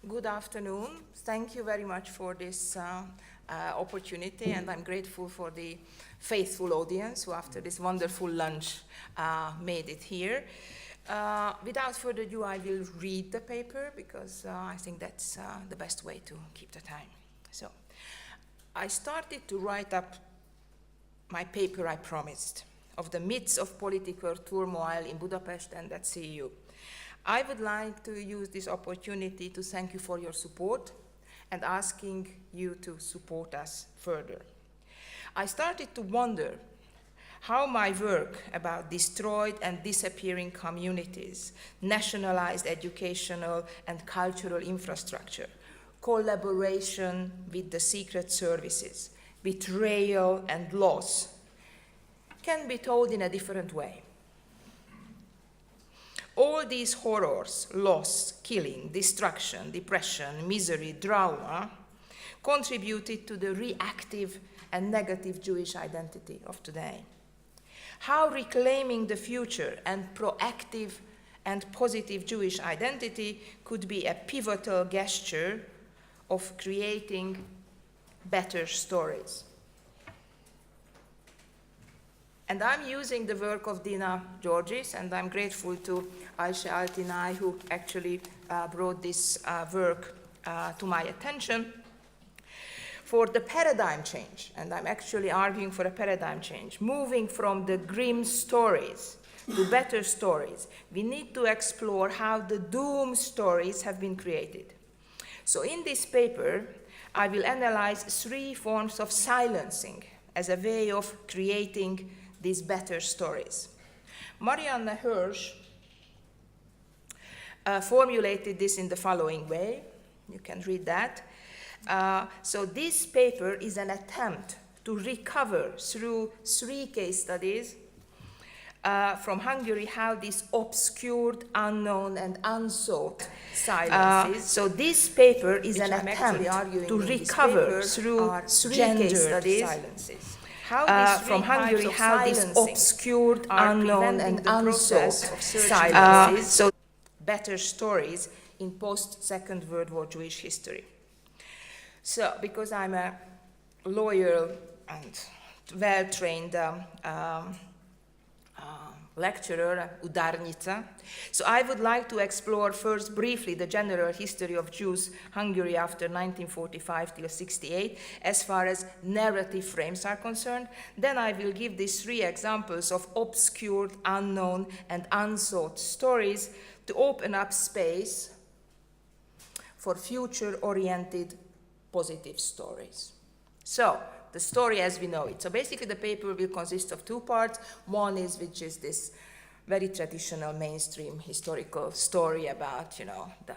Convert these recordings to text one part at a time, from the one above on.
Good afternoon. Thank you very much for this opportunity, and I'm grateful for the faithful audience who, after this wonderful lunch, made it here. Without further ado, I will read the paper because I think that's the best way to keep the time. So, I started to write up my paper I promised, of the myths of political turmoil in Budapest and at CEU. I would like to use this opportunity to thank you for your support and asking you to support us further. I started to wonder how my work about destroyed and disappearing communities, nationalized educational and cultural infrastructure, collaboration with the secret services, betrayal and loss, can be told in a different way. All these horrors, loss, killing, destruction, depression, misery, drama, contributed to the reactive and negative Jewish identity of today. How reclaiming the future and proactive and positive Jewish identity could be a pivotal gesture of creating better stories. And I'm using the work of Dina Georgis, and I'm grateful to Ayşe Altinay, who actually brought this work to my attention, for the paradigm change. And I'm actually arguing for a paradigm change. Moving from the grim stories to better stories, we need to explore how the doom stories have been created. So in this paper, I will analyze 3 forms of silencing as a way of creating these better stories. Marianne Hirsch formulated this in the following way. You can read that. So this paper is an attempt to recover through 3 case studies from Hungary how this obscured, unknown, and unsought silences. So this paper is an attempt to recover through 3 case studies from Hungary how this obscured, unknown, and unsought silences. So better stories in post-Second World War Jewish history. So, because I'm a loyal and well-trained lecturer, udarnica, so I would like to explore first briefly the general history of Jews Hungary after 1945 till 68, as far as narrative frames are concerned. Then I will give these 3 examples of obscured, unknown, and unsought stories to open up space for future-oriented positive stories. So, the story as we know it. So basically the paper will consist of 2 parts. One is, which is this very traditional mainstream historical story about, the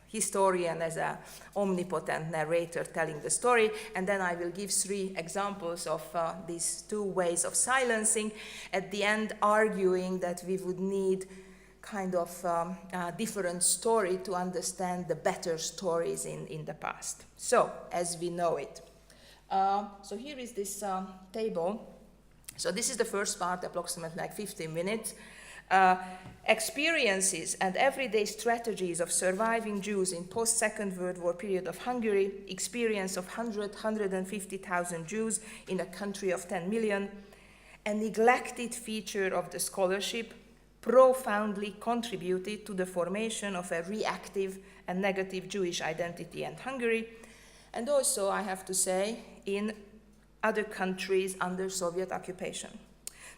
historian as an omnipotent narrator telling the story. And then I will give 3 examples of these 2 ways of silencing, at the end arguing that we would need kind of a different story to understand the better stories in the past. So, as we know it. So here is this table. So this is the first part, approximately like 15 minutes. Experiences and everyday strategies of surviving Jews in post-Second World War period of Hungary, experience of 150,000 Jews in a country of 10 million, a neglected feature of the scholarship, profoundly contributed to the formation of a reactive and negative Jewish identity in Hungary, and also, I have to say, in other countries under Soviet occupation.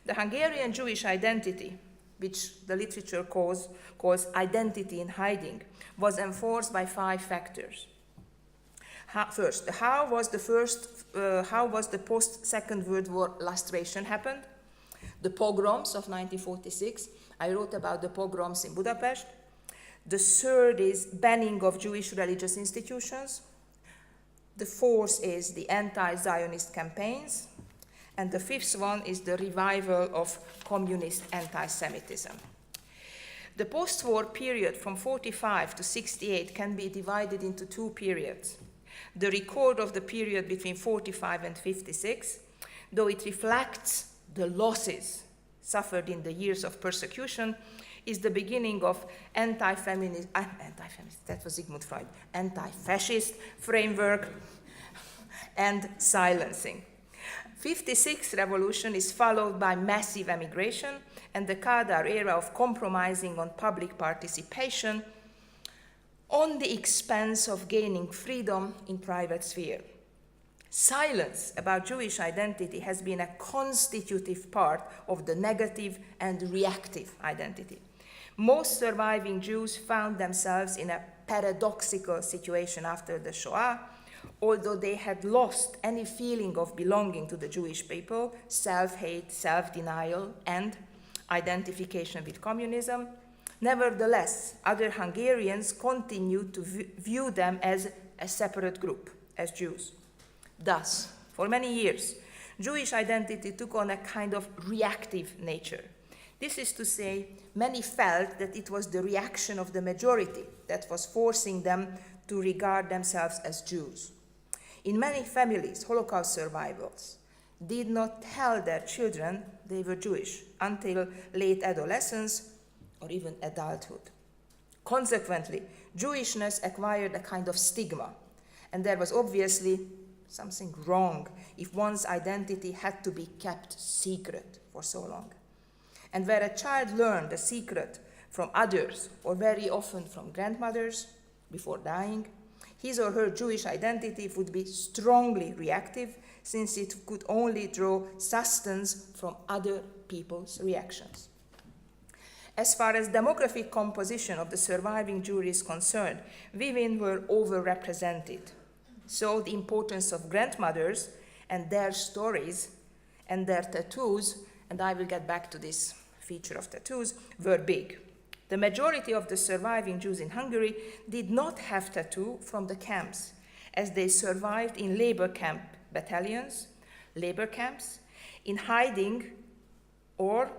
The Hungarian Jewish identity, which the literature calls identity in hiding, was enforced by 5 factors. First, how was the post-Second World War lustration happened? The pogroms of 1946. I wrote about the pogroms in Budapest. The 3rd is banning of Jewish religious institutions. The 4th is the anti-Zionist campaigns. And the 5th one is the revival of communist anti-Semitism. The post-war period from 45 to 68 can be divided into 2 periods. The record of the period between 45 and 56, though it reflects the losses suffered in the years of persecution, is the beginning of anti-feminist, that was Sigmund Freud, anti-fascist framework and silencing. 56 revolution is followed by massive emigration and the Kadar era of compromising on public participation on the expense of gaining freedom in private sphere. Silence about Jewish identity has been a constitutive part of the negative and reactive identity. Most surviving Jews found themselves in a paradoxical situation after the Shoah. Although they had lost any feeling of belonging to the Jewish people, self-hate, self-denial, and identification with communism, nevertheless, other Hungarians continued to view them as a separate group, as Jews. Thus, for many years, Jewish identity took on a kind of reactive nature. This is to say, many felt that it was the reaction of the majority that was forcing them to regard themselves as Jews. In many families, Holocaust survivors did not tell their children they were Jewish until late adolescence or even adulthood. Consequently, Jewishness acquired a kind of stigma, and there was obviously something wrong if one's identity had to be kept secret for so long. And where a child learned a secret from others, or very often from grandmothers, before dying, his or her Jewish identity would be strongly reactive, since it could only draw sustenance from other people's reactions. As far as demographic composition of the surviving Jewry is concerned, women were overrepresented. So the importance of grandmothers and their stories and their tattoos, and I will get back to this feature of tattoos, were big. The majority of the surviving Jews in Hungary did not have tattoo from the camps, as they survived in labor camp battalions, labor camps, in hiding, or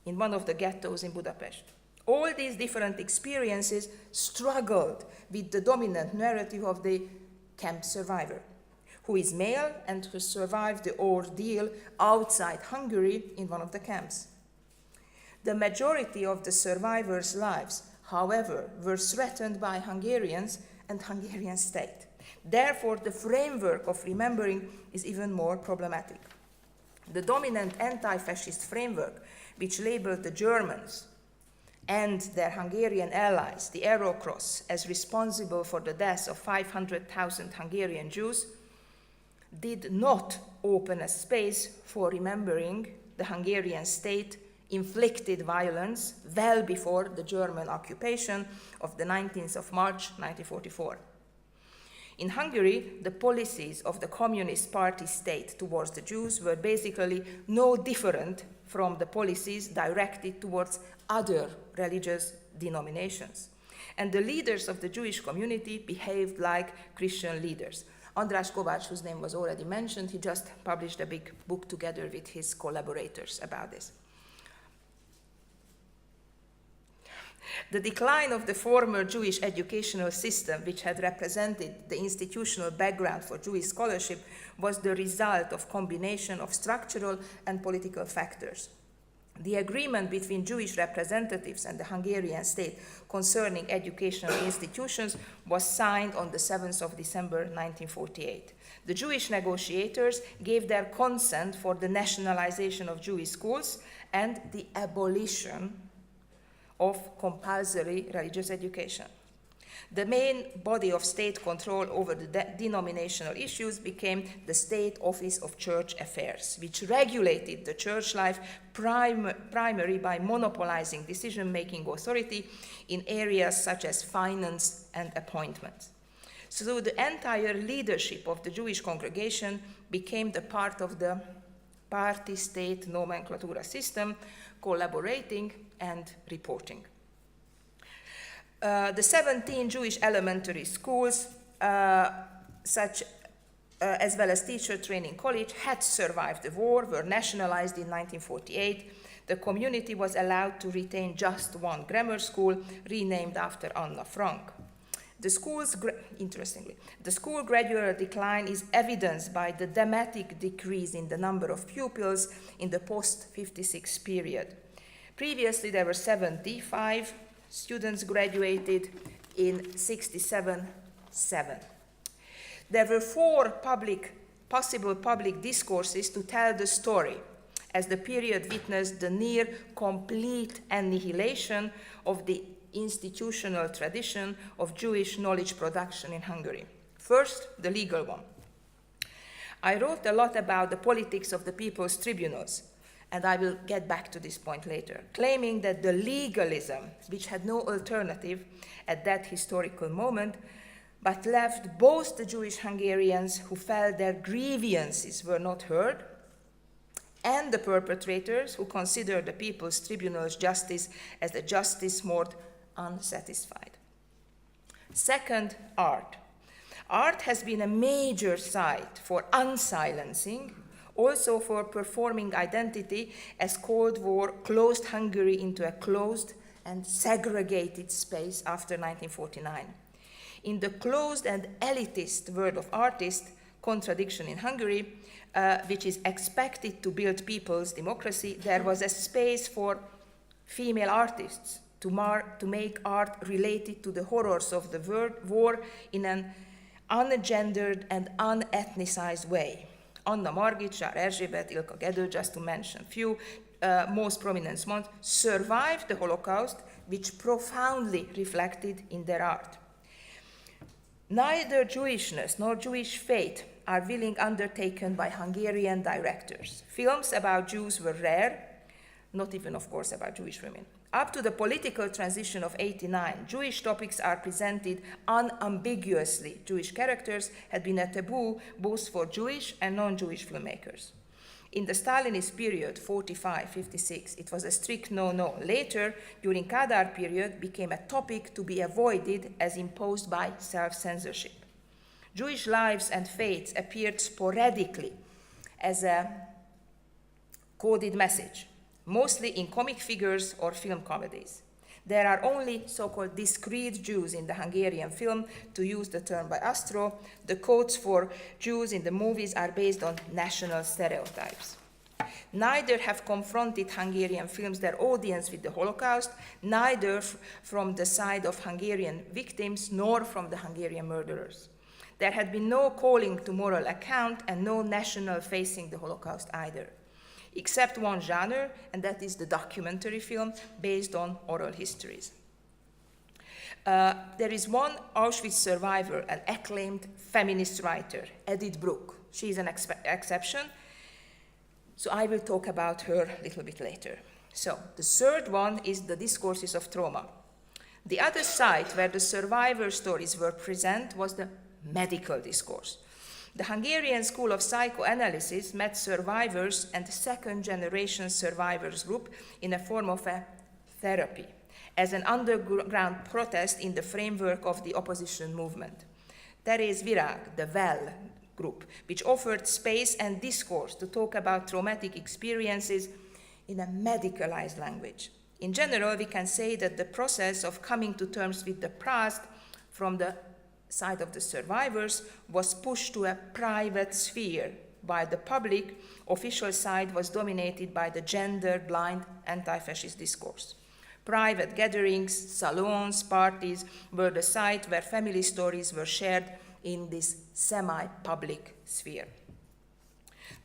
in one of the ghettos in Budapest. All these different experiences struggled with the dominant narrative of the camp survivor, who is male and who survived the ordeal outside Hungary in one of the camps. The majority of the survivors' lives, however, were threatened by Hungarians and Hungarian state. Therefore, the framework of remembering is even more problematic. The dominant anti-fascist framework, which labeled the Germans and their Hungarian allies, the Arrow Cross, as responsible for the deaths of 500,000 Hungarian Jews, did not open a space for remembering the Hungarian state inflicted violence well before the German occupation of the 19th of March 1944. In Hungary, the policies of the Communist Party state towards the Jews were basically no different from the policies directed towards other religious denominations. And the leaders of the Jewish community behaved like Christian leaders. András Kovács, whose name was already mentioned, he just published a big book together with his collaborators about this. The decline of the former Jewish educational system, which had represented the institutional background for Jewish scholarship, was the result of combination of structural and political factors. The agreement between Jewish representatives and the Hungarian state concerning educational institutions was signed on the 7th of December 1948. The Jewish negotiators gave their consent for the nationalization of Jewish schools and the abolition of compulsory religious education. The main body of state control over the denominational issues became the State Office of Church Affairs, which regulated the church life primarily by monopolizing decision-making authority in areas such as finance and appointments. So the entire leadership of the Jewish congregation became the part of the party-state nomenclatura system, collaborating and reporting. The 17 Jewish elementary schools, as well as teacher training college, had survived the war, were nationalized in 1948. The community was allowed to retain just one grammar school, renamed after Anna Frank. The school's the school gradual decline is evidenced by the dramatic decrease in the number of pupils in the post-56 period. Previously, there were 75 students graduated in 67, 7. There were 4 possible public discourses to tell the story, as the period witnessed the near complete annihilation of the institutional tradition of Jewish knowledge production in Hungary. First, the legal one. I wrote a lot about the politics of the people's tribunals, and I will get back to this point later, claiming that the legalism, which had no alternative at that historical moment, but left both the Jewish Hungarians who felt their grievances were not heard, and the perpetrators who considered the people's tribunal's justice as a justice more unsatisfied. Second, art. Art has been a major site for unsilencing, also for performing identity, as Cold War closed Hungary into a closed and segregated space after 1949. In the closed and elitist world of artists, contradiction in Hungary, which is expected to build people's democracy, there was a space for female artists to make art related to the horrors of the war in an ungendered and unethnicized way. Anna Margit, Sár Erzsébet, Ilka Gedő, just to mention few most prominent ones, survived the Holocaust, which profoundly reflected in their art. Neither Jewishness nor Jewish fate are willing undertaken by Hungarian directors. Films about Jews were rare, not even, of course, about Jewish women. Up to the political transition of '89, Jewish topics are presented unambiguously. Jewish characters had been a taboo both for Jewish and non-Jewish filmmakers. In the Stalinist period, 45-56, it was a strict no-no. Later, during Kadar period, became a topic to be avoided as imposed by self-censorship. Jewish lives and fates appeared sporadically as a coded message, mostly in comic figures or film comedies. There are only so-called discrete Jews in the Hungarian film, to use the term by Astro. The codes for Jews in the movies are based on national stereotypes. Neither have confronted Hungarian films their audience with the Holocaust, neither from the side of Hungarian victims nor from the Hungarian murderers. There had been no calling to moral account and no national facing the Holocaust either, except one genre, and that is the documentary film based on oral histories. There is one Auschwitz survivor, an acclaimed feminist writer, Edith Bruck. She is an exception, so I will talk about her a little bit later. So, the third one is the discourses of trauma. The other side where the survivor stories were present was the medical discourse. The Hungarian School of Psychoanalysis met survivors and second-generation survivors group in a form of a therapy, as an underground protest in the framework of the opposition movement. Teréz Virág, the Well group, which offered space and discourse to talk about traumatic experiences in a medicalized language. In general, we can say that the process of coming to terms with the past from the side of the survivors was pushed to a private sphere, while the public, official side was dominated by the gender-blind anti-fascist discourse. Private gatherings, salons, parties were the site where family stories were shared in this semi-public sphere.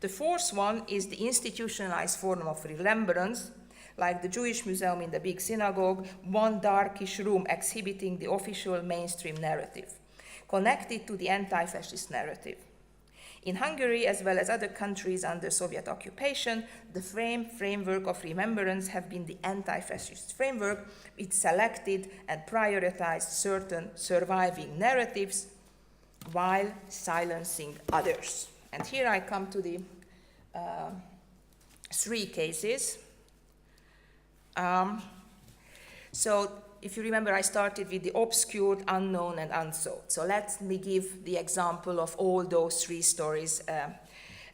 The fourth one is the institutionalized form of remembrance, like the Jewish Museum in the big synagogue, one darkish room exhibiting the official mainstream narrative, connected to the anti-fascist narrative. In Hungary, as well as other countries under Soviet occupation, the framework of remembrance have been the anti-fascist framework, which selected and prioritized certain surviving narratives while silencing others. And here I come to the 3 cases. So if you remember, I started with the obscured, unknown, and unsought. So let me give the example of all those 3 stories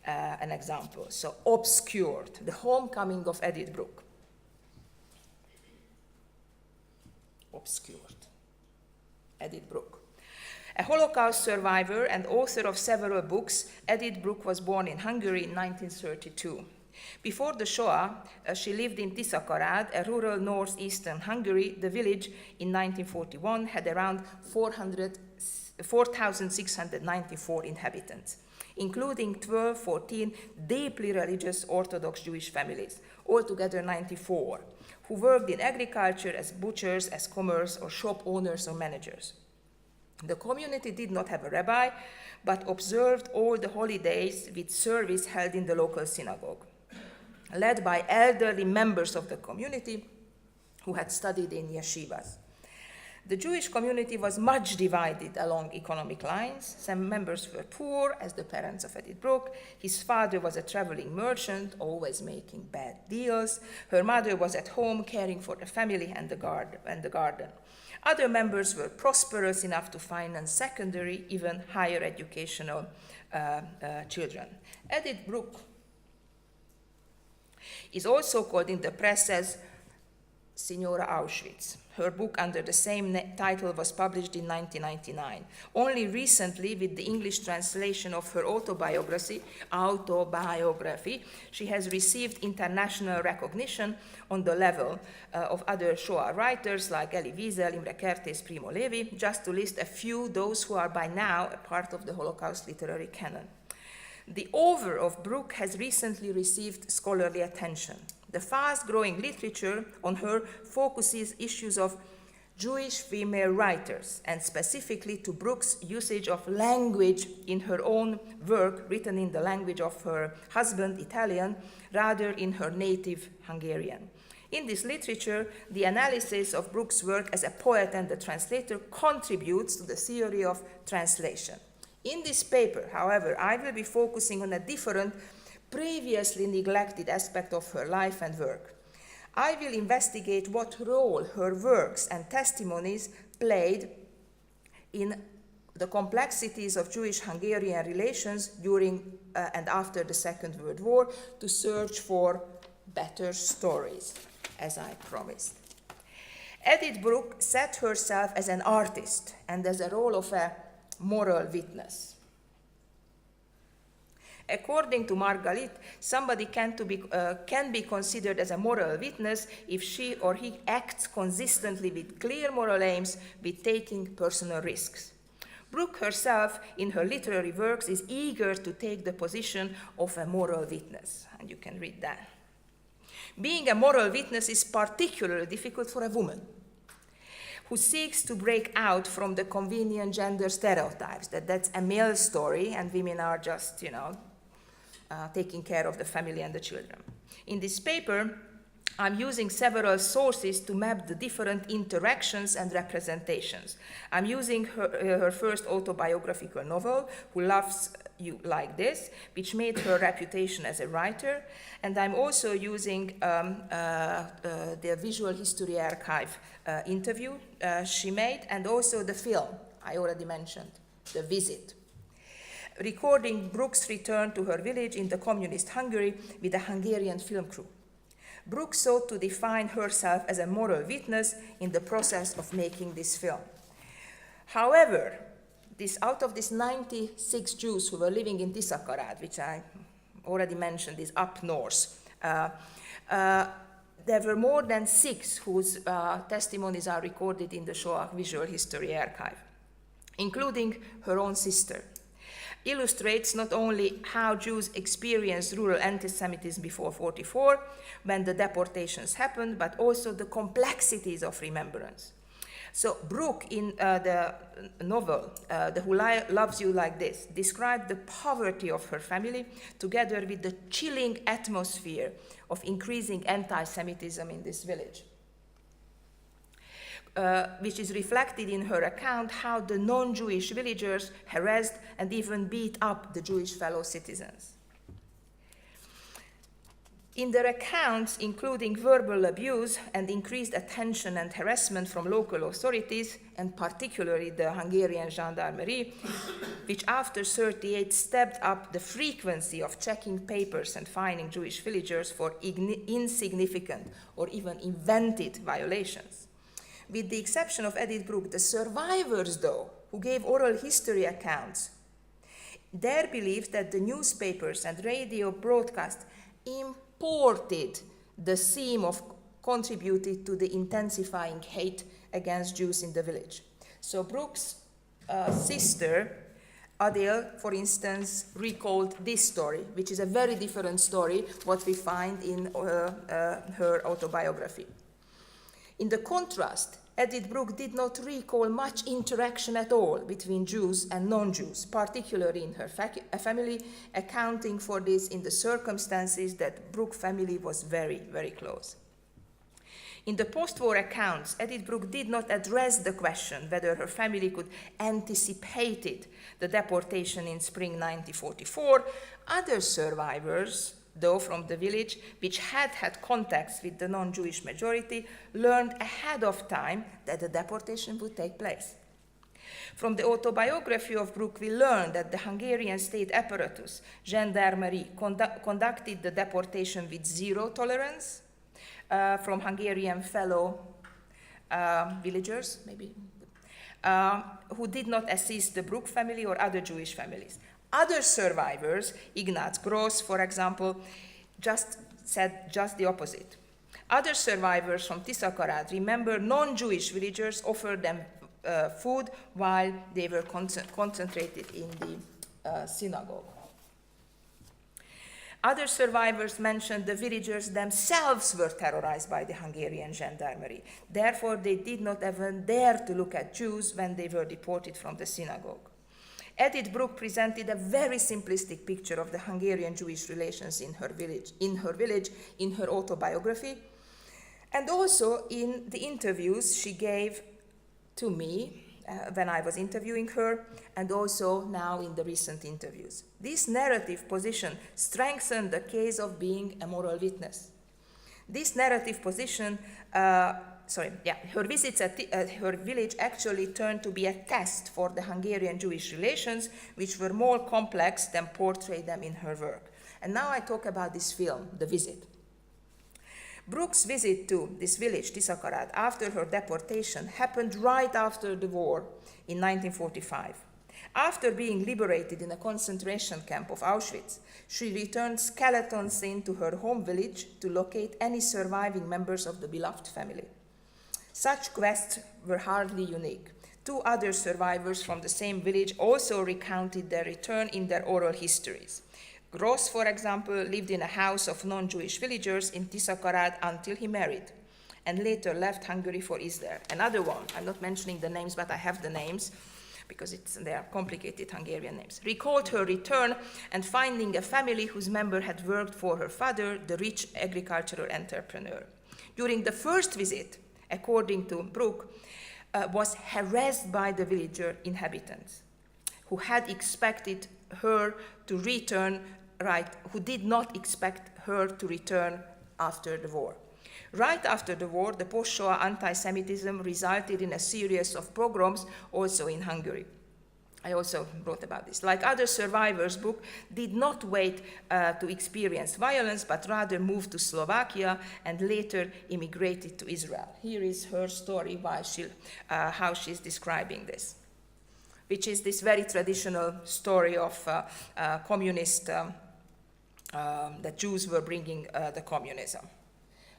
an example. So obscured, the homecoming of Edith Bruck. Obscured, Edith Bruck. A Holocaust survivor and author of several books, Edith Bruck was born in Hungary in 1932. Before the Shoah, she lived in Tiszakarad, a rural northeastern Hungary. The village in 1941 had around 4,694 inhabitants, including 14 deeply religious Orthodox Jewish families, altogether 94, who worked in agriculture as butchers, as commerce, or shop owners or managers. The community did not have a rabbi, but observed all the holidays with service held in the local synagogue, led by elderly members of the community who had studied in yeshivas. The Jewish community was much divided along economic lines. Some members were poor, as the parents of Edith Bruck. His father was a traveling merchant, always making bad deals. Her mother was at home caring for the family and the garden. Other members were prosperous enough to finance secondary, even higher educational children. Edith Bruck is also called in the press as Signora Auschwitz. Her book under the same title was published in 1999. Only recently, with the English translation of her autobiography, she has received international recognition on the level of other Shoah writers like Elie Wiesel, Imre Kertész, Primo Levi, just to list a few, those who are by now a part of the Holocaust literary canon. The author of Bruck has recently received scholarly attention. The fast-growing literature on her focuses issues of Jewish female writers, and specifically to Bruck's usage of language in her own work, written in the language of her husband, Italian, rather in her native Hungarian. In this literature, the analysis of Bruck's work as a poet and a translator contributes to the theory of translation. In this paper, however, I will be focusing on a different, previously neglected aspect of her life and work. I will investigate what role her works and testimonies played in the complexities of Jewish-Hungarian relations during and after the Second World War, to search for better stories, as I promised. Edith Bruck set herself as an artist and as a role of a moral witness. According to Margalit, somebody can be considered as a moral witness if she or he acts consistently with clear moral aims, with taking personal risks. Bruck herself, in her literary works, is eager to take the position of a moral witness, and you can read that. Being a moral witness is particularly difficult for a woman who seeks to break out from the convenient gender stereotypes, that's a male story and women are just, taking care of the family and the children. In this paper, I'm using several sources to map the different interactions and representations. I'm using her first autobiographical novel, Who Loves You Like This, which made her reputation as a writer, and I'm also using the Visual History Archive interview she made, and also the film I already mentioned, The Visit, recording Bruck's return to her village in the communist Hungary with a Hungarian film crew. Bruck sought to define herself as a moral witness in the process of making this film. However, out of these 96 Jews who were living in Tiszakarad, which I already mentioned is up north, there were more than 6 whose testimonies are recorded in the Shoah Visual History Archive, including her own sister. Illustrates not only how Jews experienced rural anti-Semitism before 1944, when the deportations happened, but also the complexities of remembrance. So Bruck, in the novel, The Who Loves You Like This, described the poverty of her family together with the chilling atmosphere of increasing anti-Semitism in this village. Which is reflected in her account how the non-Jewish villagers harassed and even beat up the Jewish fellow citizens. In their accounts, including verbal abuse and increased attention and harassment from local authorities, and particularly the Hungarian gendarmerie, which after 1938 stepped up the frequency of checking papers and fining Jewish villagers for insignificant or even invented violations. With the exception of Edith Bruck, the survivors, though, who gave oral history accounts, their belief that the newspapers and radio broadcast supported the theme of contributed to the intensifying hate against Jews in the village. So Brooke's sister, Adele, for instance, recalled this story, which is a very different story what we find in her autobiography. In the contrast, Edith Brooke did not recall much interaction at all between Jews and non-Jews, particularly in her family, accounting for this in the circumstances that Brooke family was very, very close. In the post-war accounts, Edith Brooke did not address the question whether her family could anticipated the deportation in spring 1944. Other survivors, though from the village, which had had contacts with the non-Jewish majority, learned ahead of time that the deportation would take place. From the autobiography of Brooke, we learn that the Hungarian state apparatus, gendarmerie, conducted the deportation with zero tolerance from Hungarian fellow villagers, maybe, who did not assist the Brooke family or other Jewish families. Other survivors, Ignaz Gross, for example, said just the opposite. Other survivors from Tiszakarát remember non-Jewish villagers offered them food while they were concentrated in the synagogue. Other survivors mentioned the villagers themselves were terrorized by the Hungarian gendarmerie. Therefore, they did not even dare to look at Jews when they were deported from the synagogue. Edith Brooke presented a very simplistic picture of the Hungarian Jewish relations in her village, in her autobiography, and also in the interviews she gave to me when I was interviewing her, and also now in the recent interviews. This narrative position strengthened the case of being a moral witness. This narrative position, her visits at her village actually turned to be a test for the Hungarian Jewish relations, which were more complex than portrayed them in her work. And now I talk about this film, The Visit. Brooke's visit to this village, Tiszakarát, after her deportation happened right after the war in 1945. After being liberated in a concentration camp of Auschwitz, she returned skeleton-thin to her home village to locate any surviving members of the beloved family. Such quests were hardly unique. Two other survivors from the same village also recounted their return in their oral histories. Gross, for example, lived in a house of non-Jewish villagers in Tiszakarát until he married, and later left Hungary for Israel. Another one, I'm not mentioning the names, but I have the names, because they are complicated Hungarian names, recalled her return and finding a family whose member had worked for her father, the rich agricultural entrepreneur. During the first visit, according to Brooke, was harassed by the villager inhabitants, who had expected her to return, who did not expect her to return after the war. Right after the war, the post-Shoah anti-Semitism resulted in a series of pogroms also in Hungary. I also wrote about this. Like other survivors, Brooke did not wait to experience violence, but rather moved to Slovakia and later immigrated to Israel. Here is her story how she's describing this, which is this very traditional story of communist, that Jews were bringing the communism.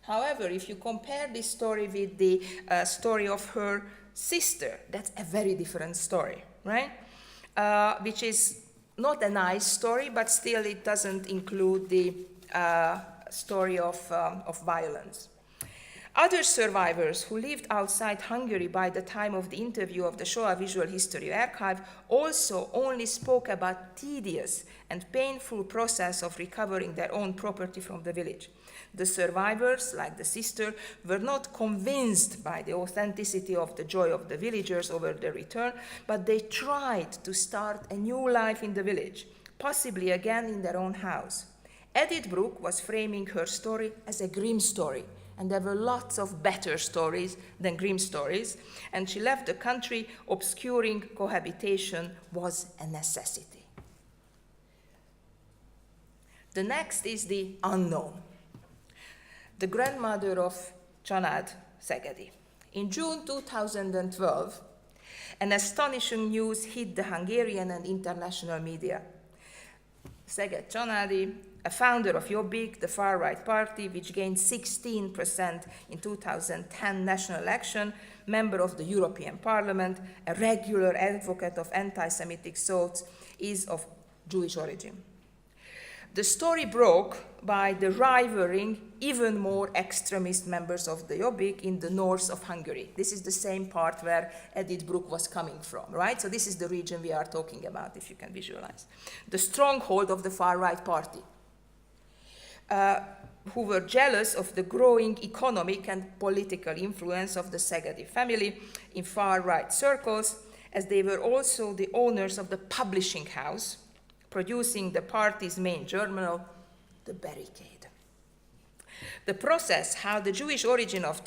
However, if you compare this story with the story of her sister, that's a very different story, right? Which is not a nice story, but still it doesn't include the story of violence. Other survivors who lived outside Hungary by the time of the interview of the Shoah Visual History Archive also only spoke about tedious and painful process of recovering their own property from the village. The survivors, like the sister, were not convinced by the authenticity of the joy of the villagers over their return, but they tried to start a new life in the village, possibly again in their own house. Edith Brooke was framing her story as a grim story, and there were lots of better stories than grim stories, and she left the country obscuring cohabitation was a necessity. The next is the unknown. The grandmother of Csanád Szegedi. In June 2012, an astonishing news hit the Hungarian and international media. Szeged Csanádi, a founder of Jobbik, the far-right party, which gained 16% in 2010 national election, member of the European Parliament, a regular advocate of anti-Semitic thoughts, is of Jewish origin. The story broke by the rivaling, even more extremist members of the Jobbik in the north of Hungary. This is the same part where Edith Bruck was coming from, right? So this is the region we are talking about, if you can visualize. The stronghold of the far-right party, who were jealous of the growing economic and political influence of the Szegedi family in far-right circles, as they were also the owners of the publishing house, producing the party's main journal, The Barricade. The process, how the Jewish origin of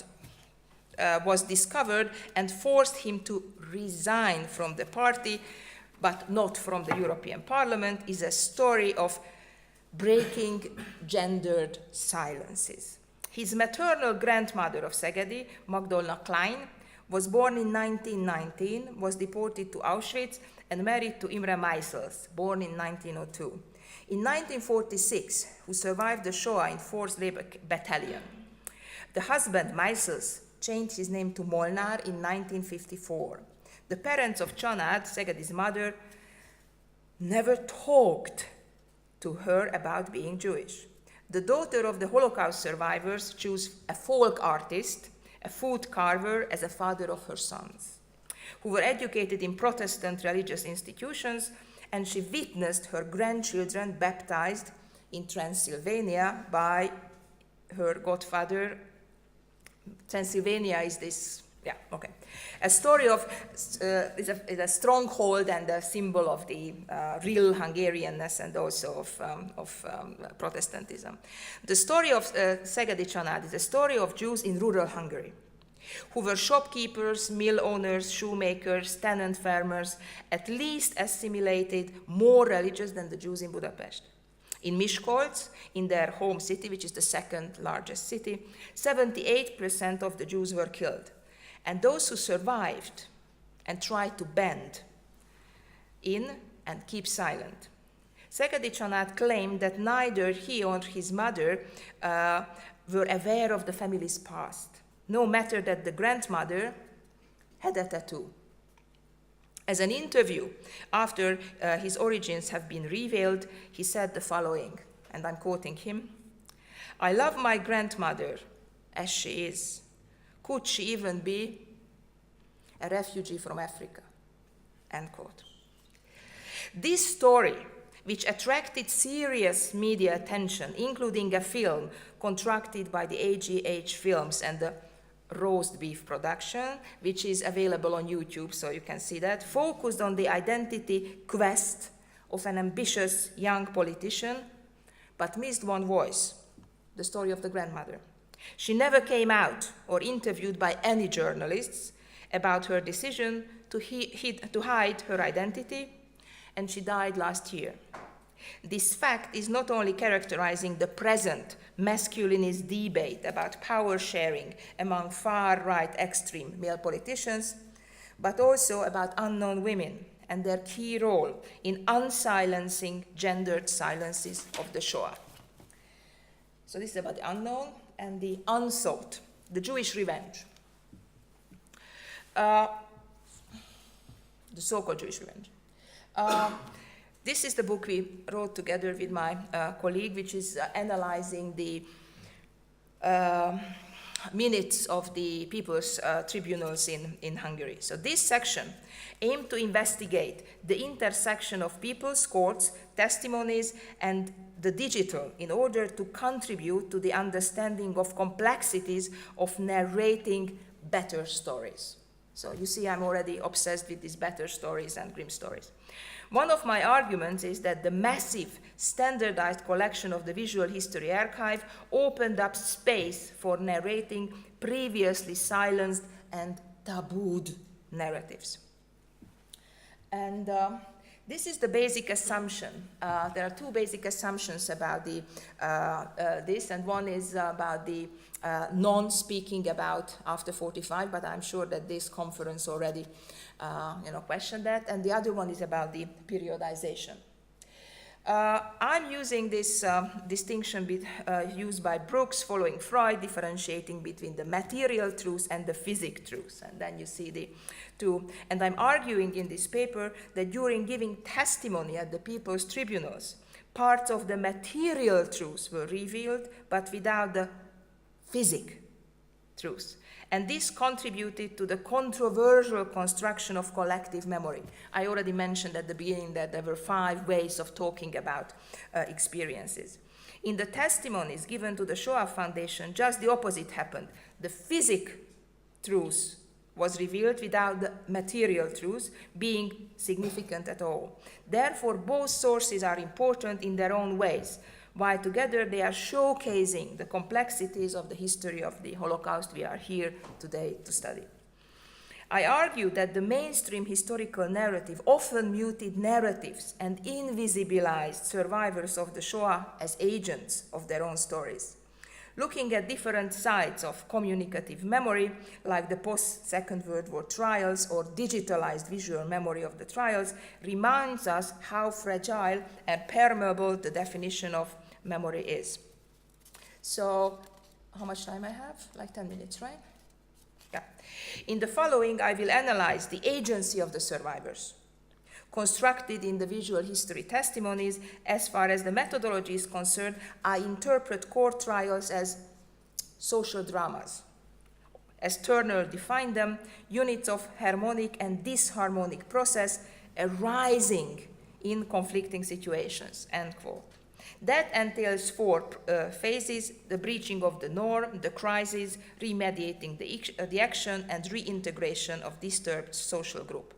was discovered and forced him to resign from the party, but not from the European Parliament, is a story of breaking gendered silences. His maternal grandmother of Szegedi, Magdolna Klein, was born in 1919, was deported to Auschwitz, and married to Imre Meisels, born in 1902. In 1946, who survived the Shoah in 4th Labor Battalion. The husband, Meisels, changed his name to Molnár in 1954. The parents of Csanád, Szegedi's mother, never talked to her about being Jewish. The daughter of the Holocaust survivors chose a folk artist, a food carver, as a father of her sons, who were educated in Protestant religious institutions, and she witnessed her grandchildren baptized in Transylvania by her godfather. Transylvania is this, a story of, is a stronghold and a symbol of the real Hungarianness and also of Protestantism. The story of Szegedi Csanád is a story of Jews in rural Hungary, who were shopkeepers, mill owners, shoemakers, tenant farmers, at least assimilated, more religious than the Jews in Budapest. In Miskolc, in their home city, which is the second largest city, 78% of the Jews were killed. And those who survived and tried to bend in and keep silent. Szegedi Csanád claimed that neither he or his mother were aware of the family's past, no matter that the grandmother had a tattoo. As an interview after his origins have been revealed, he said the following, and I'm quoting him: "I love my grandmother as she is. Could she even be a refugee from Africa?" End quote. This story, which attracted serious media attention, including a film contracted by the AGH Films and the Roast Beef production, which is available on YouTube, so you can see that, focused on the identity quest of an ambitious young politician, but missed one voice, the story of the grandmother. She never came out or interviewed by any journalists about her decision to hide her identity, and she died last year. This fact is not only characterizing the present masculinist debate about power sharing among far-right extreme male politicians, but also about unknown women and their key role in unsilencing gendered silences of the Shoah. So this is about the unknown and the unsolved, the Jewish revenge. The so-called Jewish revenge. This is the book we wrote together with my colleague, which is analyzing the minutes of the people's tribunals in Hungary. So this section aimed to investigate the intersection of people's courts, testimonies, and the digital in order to contribute to the understanding of complexities of narrating better stories. So you see, I'm already obsessed with these better stories and grim stories. One of my arguments is that the massive standardized collection of the Visual History Archive opened up space for narrating previously silenced and tabooed narratives. And this is the basic assumption. There are two basic assumptions about this, and one is about the non-speaking about after 45, but I'm sure that this conference already questioned that, and the other one is about the periodization. I'm using this distinction used by Brooks following Freud, differentiating between the material truth and the physic truth. And then you see the two. And I'm arguing in this paper that during giving testimony at the people's tribunals, parts of the material truth were revealed, but without the physic truth. And this contributed to the controversial construction of collective memory. I already mentioned at the beginning that there were 5 ways of talking about experiences. In the testimonies given to the Shoah Foundation, just the opposite happened. The physic truth was revealed without the material truth being significant at all. Therefore, both sources are important in their own ways, while together they are showcasing the complexities of the history of the Holocaust we are here today to study. I argue that the mainstream historical narrative often muted narratives and invisibilized survivors of the Shoah as agents of their own stories. Looking at different sides of communicative memory, like the post-Second World War trials or digitalized visual memory of the trials, reminds us how fragile and permeable the definition of memory is. So, how much time I have? Like 10 minutes, right? Yeah. In the following, I will analyze the agency of the survivors, constructed in the visual history testimonies. As far as the methodology is concerned, I interpret court trials as social dramas. As Turner defined them, units of harmonic and disharmonic process arising in conflicting situations, end quote. That entails 4 phases: the breaching of the norm, the crisis, remediating the action, and reintegration of disturbed social group.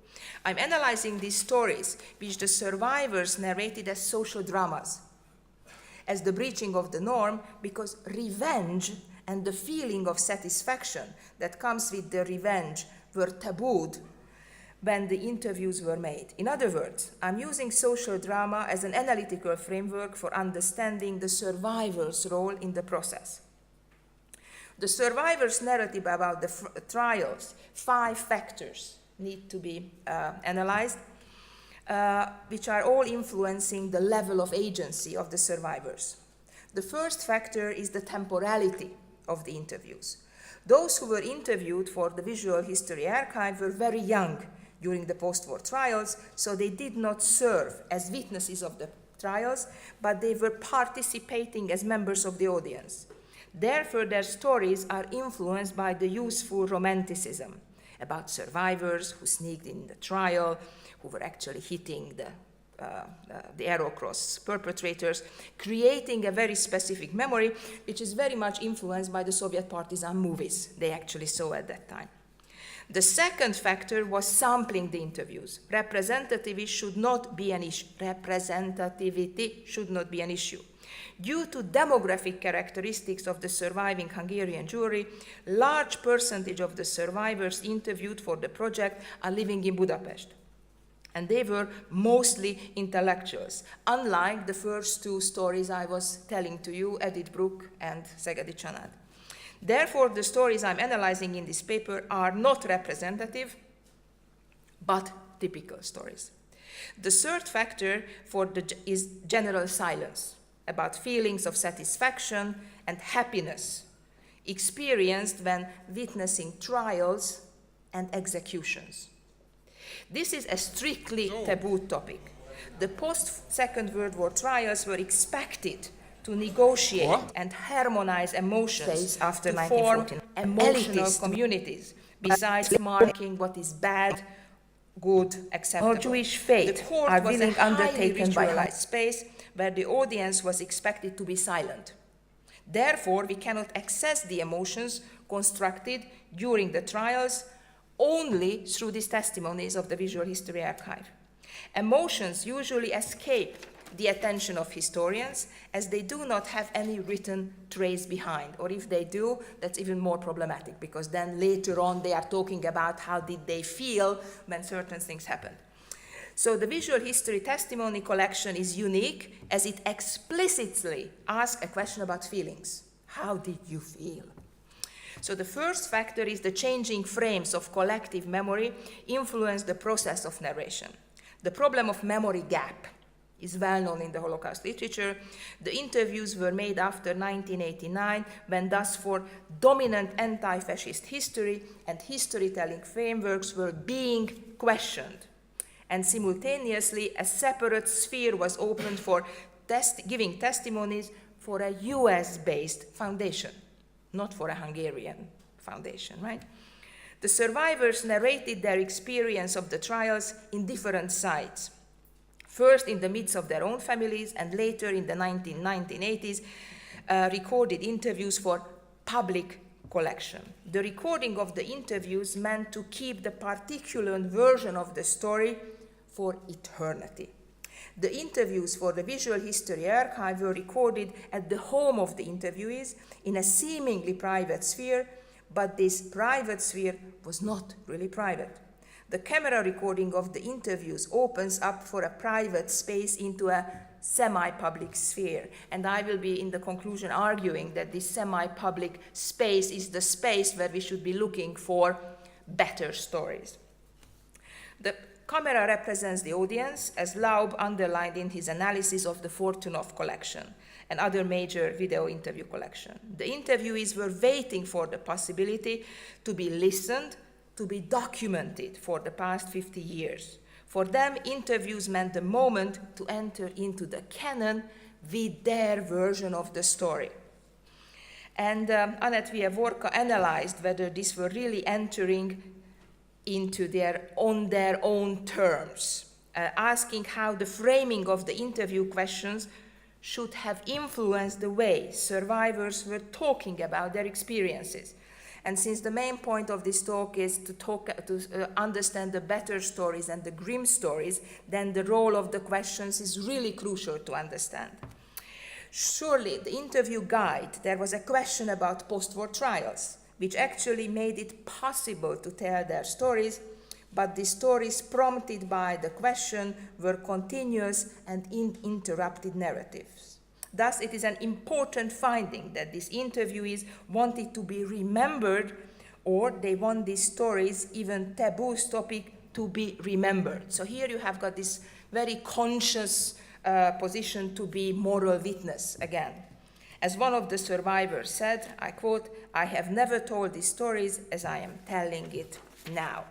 I'm analyzing these stories, which the survivors narrated as social dramas, as the breaching of the norm, because revenge and the feeling of satisfaction that comes with the revenge were tabooed when the interviews were made. In other words, I'm using social drama as an analytical framework for understanding the survivor's role in the process. The survivor's narrative about the trials, 5 factors need to be analyzed, which are all influencing the level of agency of the survivors. The first factor is the temporality of the interviews. Those who were interviewed for the Visual History Archive were very young during the post-war trials, so they did not serve as witnesses of the trials, but they were participating as members of the audience. Therefore, their stories are influenced by the youthful romanticism about survivors who sneaked in the trial, who were actually hitting the arrow cross perpetrators, creating a very specific memory, which is very much influenced by the Soviet partisan movies they actually saw at that time. The second factor was sampling the interviews. Representativity should not be an issue. Due to demographic characteristics of the surviving Hungarian jury, large percentage of the survivors interviewed for the project are living in Budapest. And they were mostly intellectuals, unlike the first 2 stories I was telling to you, Edith Brooke and Szegedi Csanád. Therefore, the stories I'm analyzing in this paper are not representative, but typical stories. The third factor is general silence about feelings of satisfaction and happiness experienced when witnessing trials and executions. This is a strictly taboo topic. The post-Second World War trials were expected to negotiate and harmonize emotions after 1914, emotional communities, besides marking what is bad, good, acceptable. Or Jewish fate the court are being undertaken by a space where the audience was expected to be silent. Therefore, we cannot access the emotions constructed during the trials only through these testimonies of the Visual History Archive. Emotions usually escape the attention of historians, as they do not have any written trace behind, or if they do, that's even more problematic, because then later on they are talking about how did they feel when certain things happened. So the visual history testimony collection is unique, as it explicitly asks a question about feelings. How did you feel? So the first factor is the changing frames of collective memory influence the process of narration. The problem of memory gap is well known in the Holocaust literature. The interviews were made after 1989, when thus for dominant anti-fascist history and history-telling frameworks were being questioned. And simultaneously, a separate sphere was opened for giving testimonies for a US-based foundation, not for a Hungarian foundation, right? The survivors narrated their experience of the trials in different sites. First in the midst of their own families, and later in the 1980s, recorded interviews for public collection. The recording of the interviews meant to keep the particular version of the story for eternity. The interviews for the Visual History Archive were recorded at the home of the interviewees in a seemingly private sphere, but this private sphere was not really private. The camera recording of the interviews opens up for a private space into a semi-public sphere. And I will be, in the conclusion, arguing that this semi-public space is the space where we should be looking for better stories. The camera represents the audience, as Laub underlined in his analysis of the Fortunov collection and other major video interview collection. The interviewees were waiting for the possibility to be listened, to be documented for the past 50 years. For them, interviews meant the moment to enter into the canon with their version of the story. And Annette Wieworka analyzed whether these were really entering into on their own terms, asking how the framing of the interview questions should have influenced the way survivors were talking about their experiences. And since the main point of this talk is to understand the better stories and the grim stories, then the role of the questions is really crucial to understand. Surely, the interview guide, there was a question about post-war trials, which actually made it possible to tell their stories, but the stories prompted by the question were continuous and uninterrupted narratives. Thus, it is an important finding that these interviewees wanted to be remembered, or they want these stories, even taboo topic, to be remembered. So here you have got this very conscious position to be moral witness again. As one of the survivors said, I quote, "I have never told these stories as I am telling it now."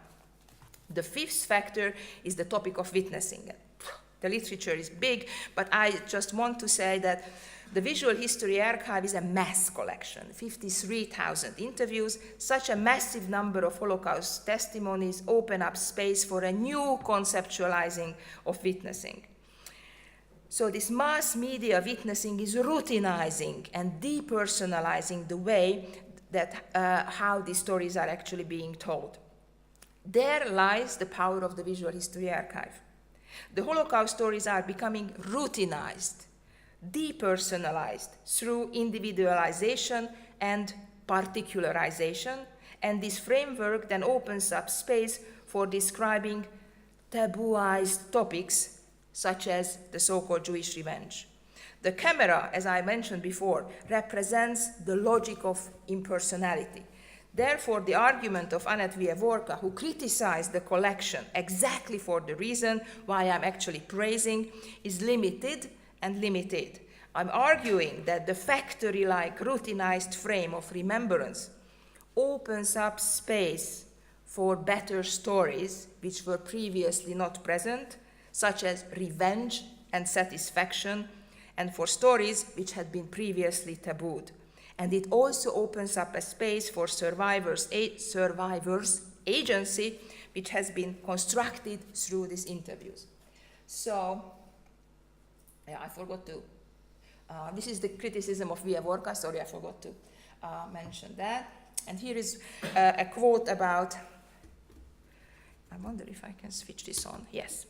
The fifth factor is the topic of witnessing. The literature is big, but I just want to say that the Visual History Archive is a mass collection, 53,000 interviews. Such a massive number of Holocaust testimonies open up space for a new conceptualizing of witnessing. So this mass media witnessing is routinizing and depersonalizing the way that how these stories are actually being told. There lies the power of the Visual History Archive. The Holocaust stories are becoming routinized, depersonalized through individualization and particularization, and this framework then opens up space for describing tabooized topics such as the so-called Jewish revenge. The camera, as I mentioned before, represents the logic of impersonality. Therefore, the argument of Annette Wieworka, who criticized the collection exactly for the reason why I'm actually praising, is limited and limited. I'm arguing that the factory-like routinized frame of remembrance opens up space for better stories which were previously not present, such as revenge and satisfaction, and for stories which had been previously tabooed. And it also opens up a space for survivors' agency, which has been constructed through these interviews. So, yeah, I forgot to, this is the criticism of Wieworka, sorry, I forgot to mention that. And here is a quote about, I wonder if I can switch this on, yes.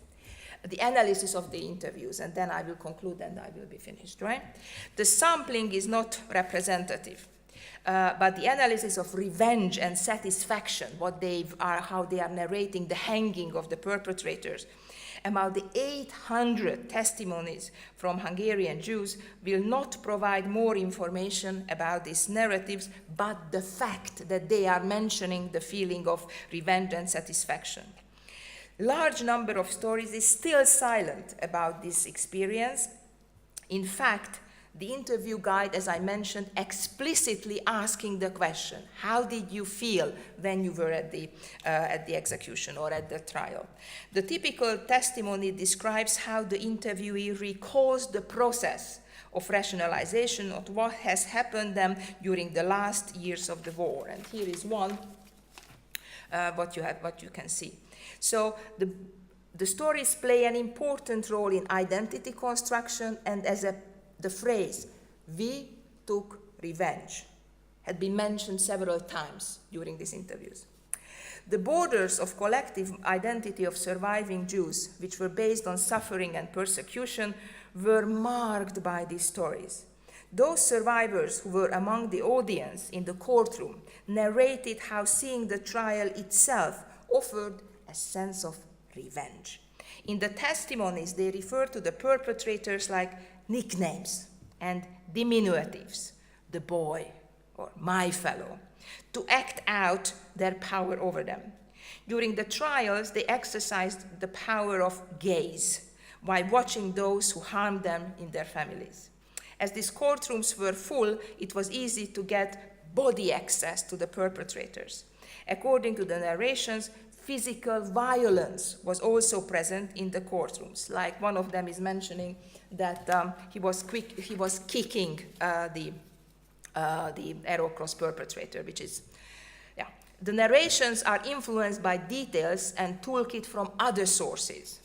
The analysis of the interviews, and then I will conclude and I will be finished, right? The sampling is not representative, but the analysis of revenge and satisfaction, how they are narrating the hanging of the perpetrators, about the 800 testimonies from Hungarian Jews will not provide more information about these narratives, but the fact that they are mentioning the feeling of revenge and satisfaction. Large number of stories is still silent about this experience. In fact, the interview guide, as I mentioned, explicitly asking the question, how did you feel when you were at the execution or at the trial? The typical testimony describes how the interviewee recalls the process of rationalization of what has happened them during the last years of the war. And here is one, what you can see. So the stories play an important role in identity construction, and as the phrase, "we took revenge," had been mentioned several times during these interviews. The borders of collective identity of surviving Jews, which were based on suffering and persecution, were marked by these stories. Those survivors who were among the audience in the courtroom narrated how seeing the trial itself offered a sense of revenge. In the testimonies, they refer to the perpetrators like nicknames and diminutives, the boy or my fellow, to act out their power over them. During the trials, they exercised the power of gaze while watching those who harmed them in their families. As these courtrooms were full, it was easy to get body access to the perpetrators. According to the narrations, physical violence was also present in the courtrooms. Like one of them is mentioning that he was kicking the arrow cross perpetrator, which is, yeah. The narrations are influenced by details and toolkit from other sources.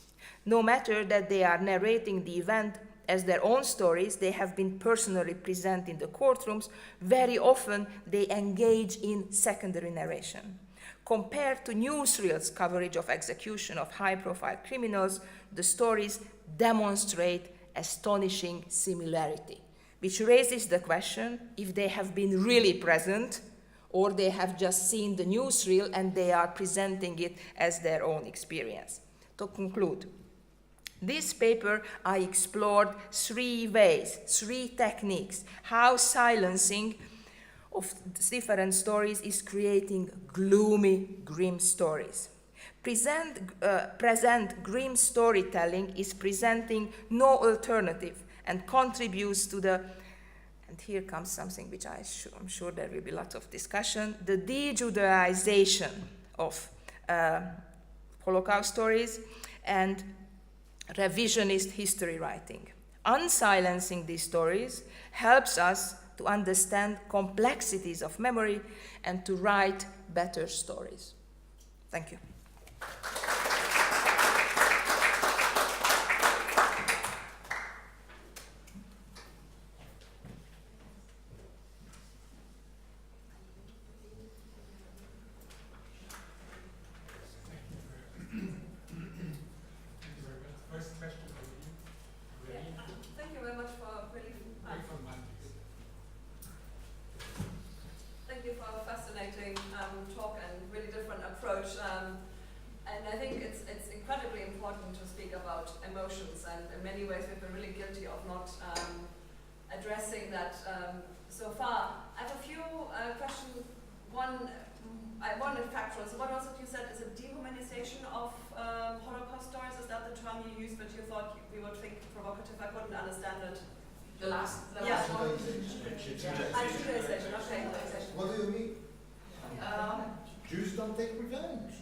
No matter that they are narrating the event as their own stories, they have been personally present in the courtrooms. Very often they engage in secondary narration. Compared to newsreels' coverage of execution of high-profile criminals, the stories demonstrate astonishing similarity, which raises the question if they have been really present or they have just seen the newsreel and they are presenting it as their own experience. To conclude, this paper, I explored 3 ways, 3 techniques, how silencing of different stories is creating gloomy, grim stories. Present grim storytelling is presenting no alternative and contributes to the, and here comes something which I'm sure there will be lots of discussion, the de-Judaization of Holocaust stories and revisionist history writing. Unsilencing these stories helps us to understand complexities of memory and to write better stories. Thank you. Addressing that so far. I have a few questions. One factual. So what else did you said is a dehumanization of Holocaust stories? Is that the term you used, but you thought we would think provocative? I couldn't understand it. The last one. Judaization. Okay. What do you mean? Jews don't take revenge.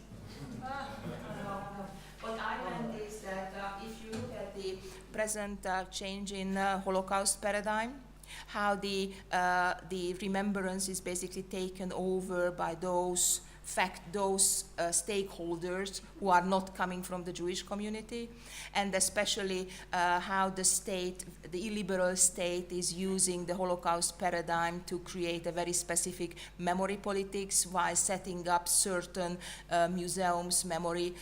What I meant is that if you look at the present change in Holocaust paradigm, how the remembrance is basically taken over by those stakeholders who are not coming from the Jewish community, and especially how the state, the illiberal state, is using the Holocaust paradigm to create a very specific memory politics while setting up certain museums, memory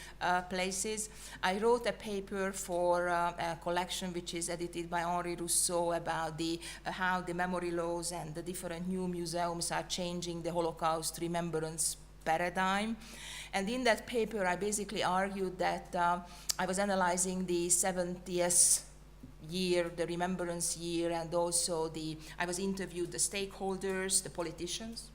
places. I wrote a paper for a collection which is edited by Henri Rousseau about how the memory laws and the different new museums are changing the Holocaust remembrance paradigm. And in that paper, I basically argued that I was analyzing the 70th year, the remembrance year, and also I was interviewed the stakeholders, the politicians,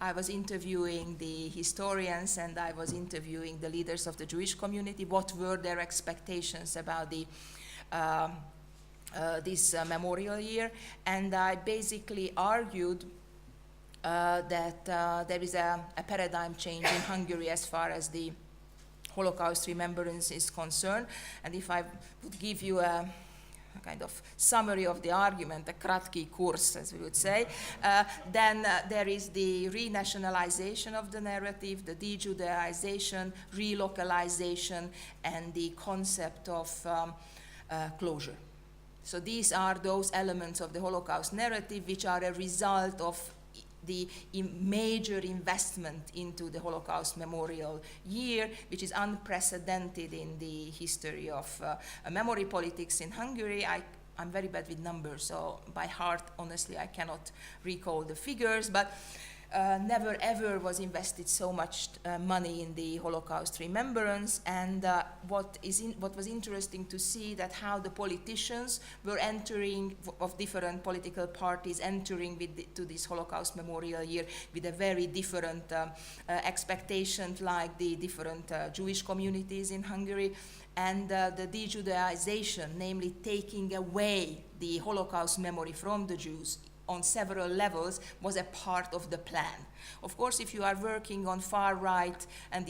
I was interviewing the historians and I was interviewing the leaders of the Jewish community. What were their expectations about the this memorial year? And I basically argued that there is a paradigm change in Hungary as far as the Holocaust remembrance is concerned. And if I would give you a kind of summary of the argument, a kratky course, as we would say, then there is the renationalization of the narrative, the de-Judaization, relocalization, and the concept of closure. So these are those elements of the Holocaust narrative which are a result of the major investment into the Holocaust Memorial Year, which is unprecedented in the history of memory politics in Hungary. I'm very bad with numbers, so by heart, honestly, I cannot recall the figures, but never ever was invested so much money in the Holocaust remembrance. And what was interesting to see that how the politicians were entering, of different political parties, entering to this Holocaust Memorial Year with a very different expectation, like the different Jewish communities in Hungary. And the de-Judaization, namely taking away the Holocaust memory from the Jews on several levels, was a part of the plan. Of course, if you are working on far-right and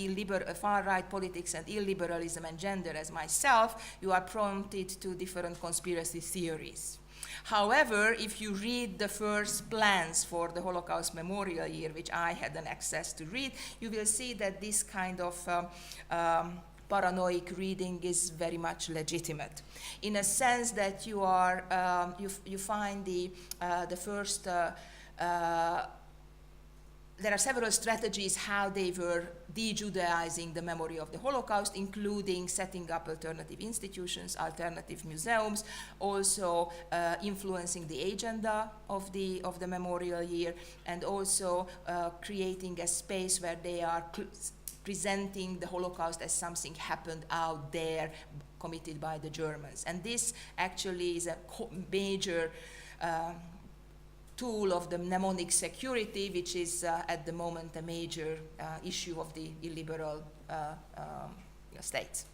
far-right politics and illiberalism and gender as myself, you are prompted to different conspiracy theories. However, if you read the first plans for the Holocaust Memorial Year, which I had an access to read, you will see that this kind of paranoid reading is very much legitimate, in a sense that you are you find the first. There are several strategies how they were de-Judaizing the memory of the Holocaust, including setting up alternative institutions, alternative museums, also influencing the agenda of the memorial year, and also creating a space where they are presenting the Holocaust as something happened out there committed by the Germans. And this actually is a major tool of the mnemonic security, which is at the moment a major issue of the illiberal states.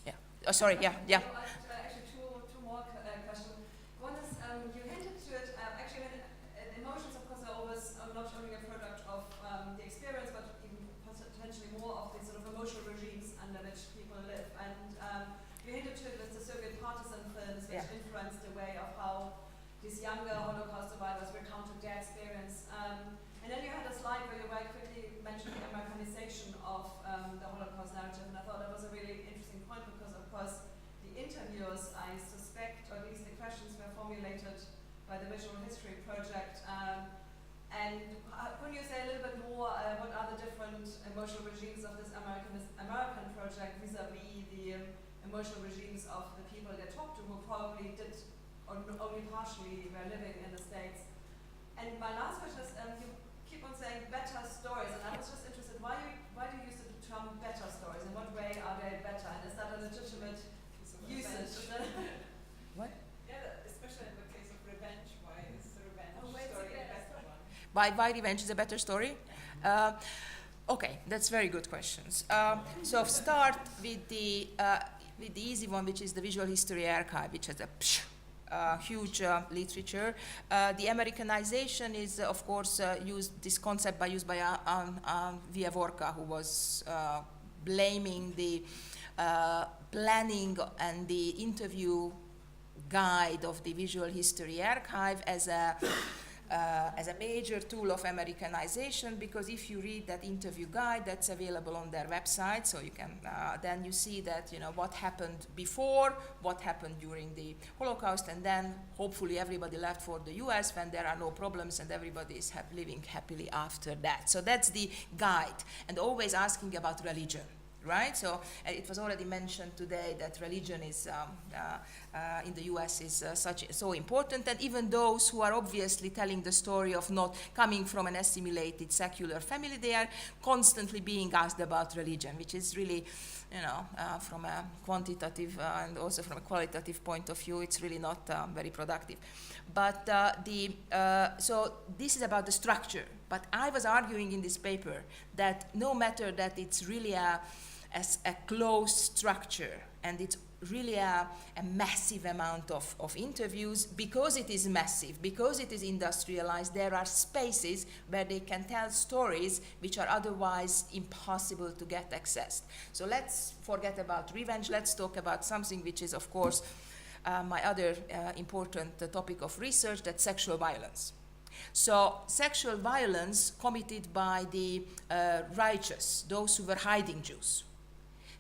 Yeah. Oh, sorry, yeah. Actually, two more questions. One is, you hinted to it, actually, emotions, of course, are always not only a product of the experience, but even potentially more of the sort of emotional regimes under which people live. And you hinted to it with the Soviet partisan films, which influenced the way of how these younger Holocaust survivors recounted their experience. And then you had a slide where you very quickly mentioned the Americanization of the Holocaust narrative, and I thought that was a really interesting point because, of course, the interviewers, I suspect, or at least the questions were formulated by the Visual History Project. And can you say a little bit more, what are the different emotional regimes of this American project vis-a-vis the emotional regimes of the people they talked to, who probably did or only partially were living in the States? And my last question is, you keep on saying better stories, and I was just interested, why do you use the term better stories? In what way are they better? And is that a legitimate usage? What? Yeah, especially in the case of revenge, why is the revenge story a better one? Why revenge is a better story? Okay, that's very good questions. So start with the easy one, which is the Visual History Archive, which has a huge literature. The Americanization is, of course, this concept used by Vievorka, who was blaming the planning and the interview guide of the Visual History Archive as a major tool of Americanization, because if you read that interview guide, that's available on their website, so you can then you see that what happened before, what happened during the Holocaust, and then hopefully everybody left for the US when there are no problems and everybody is living happily after that. So that's the guide, and always asking about religion. Right, so it was already mentioned today that religion is in the U.S. is so important, and even those who are obviously telling the story of not coming from an assimilated secular family, they are constantly being asked about religion, which is really, from a quantitative and also from a qualitative point of view, it's really not very productive. But so this is about the structure. But I was arguing in this paper that no matter that it's really a closed structure and it's really a massive amount of interviews, because it is massive, because it is industrialized, there are spaces where they can tell stories which are otherwise impossible to get accessed. So let's forget about revenge, let's talk about something which is, of course, my other important topic of research, that's sexual violence. So sexual violence committed by the righteous, those who were hiding Jews.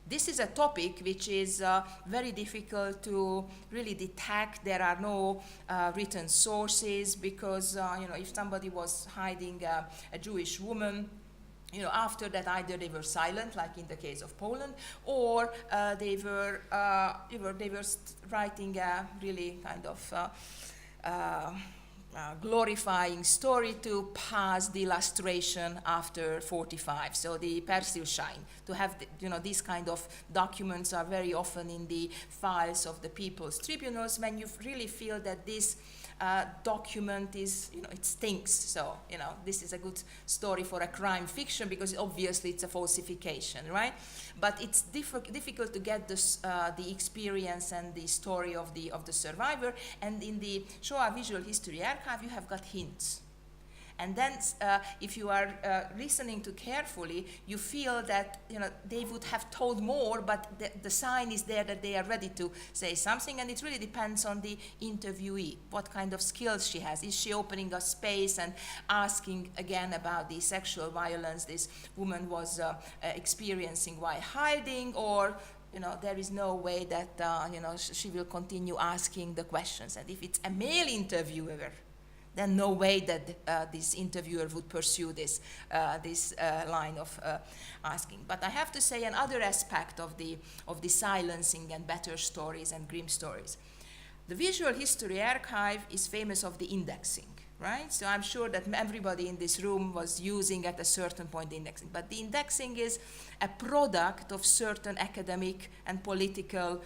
This is a topic which is very difficult to really detect. There are no written sources because, if somebody was hiding a Jewish woman, after that either they were silent, like in the case of Poland, or they were writing a really kind of glorifying story to pass the illustration after 45. So the Persilschein, to have these kind of documents are very often in the files of the people's tribunals when you really feel that this document is, it stinks. So, this is a good story for a crime fiction because obviously it's a falsification, right? But it's difficult to get the experience and the story of the survivor. And in the Shoah Visual History Archive, you have got hints. And then, if you are listening to carefully, you feel that they would have told more, but the sign is there that they are ready to say something, and it really depends on the interviewee, what kind of skills she has. Is she opening a space and asking again about the sexual violence this woman was experiencing while hiding, or there is no way that she will continue asking the questions. And if it's a male interviewer, then no way that this interviewer would pursue this line of asking. But I have to say another aspect of the silencing and better stories and grim stories. The Visual History Archive is famous of the indexing, right? So I'm sure that everybody in this room was using at a certain point the indexing. But the indexing is a product of certain academic and political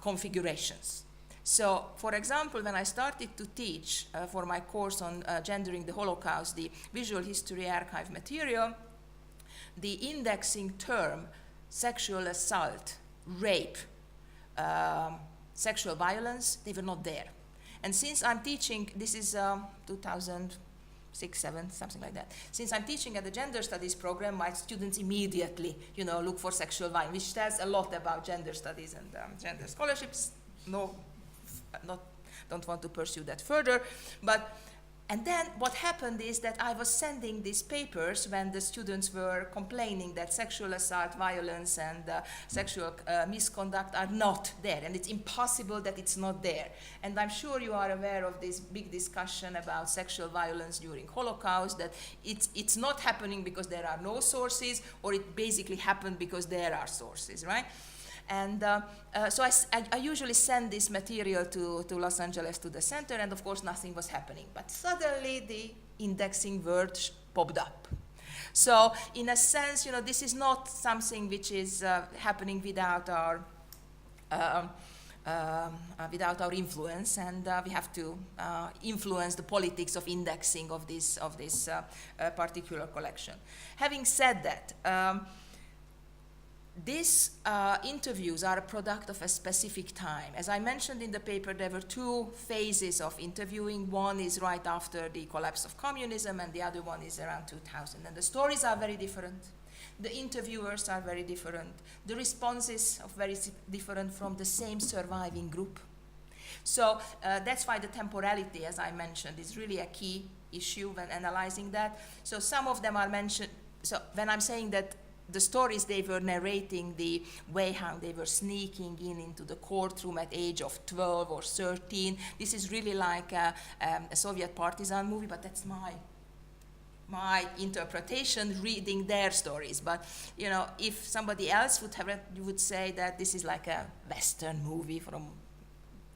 configurations. So, for example, when I started to teach for my course on gendering the Holocaust, the Visual History Archive material, the indexing term, sexual assault, rape, sexual violence, they were not there. And since I'm teaching, this is 2006, 7, something like that. Since I'm teaching at the gender studies program, my students immediately, look for sexual violence, which tells a lot about gender studies and gender scholarships. Don't want to pursue that further. And then what happened is that I was sending these papers when the students were complaining that sexual assault, violence, and sexual misconduct are not there, and it's impossible that it's not there. And I'm sure you are aware of this big discussion about sexual violence during Holocaust, that it's not happening because there are no sources, or it basically happened because there are sources, right? And so I usually send this material to Los Angeles, to the center, and of course nothing was happening. But suddenly the indexing word popped up. So in a sense, this is not something which is happening without our influence, and we have to influence the politics of indexing of this particular collection. Having said that, these interviews are a product of a specific time. As I mentioned in the paper, there were two phases of interviewing. One is right after the collapse of communism, and the other one is around 2000. And the stories are very different. The interviewers are very different. The responses are very different from the same surviving group. So that's why the temporality, as I mentioned, is really a key issue when analyzing that. So some of them are mentioned. So when I'm saying that the stories, they were narrating the way how they were sneaking into the courtroom at age of 12 or 13. This is really like a Soviet partisan movie, but that's my interpretation, reading their stories. But if somebody else would have read, you would say that this is like a Western movie from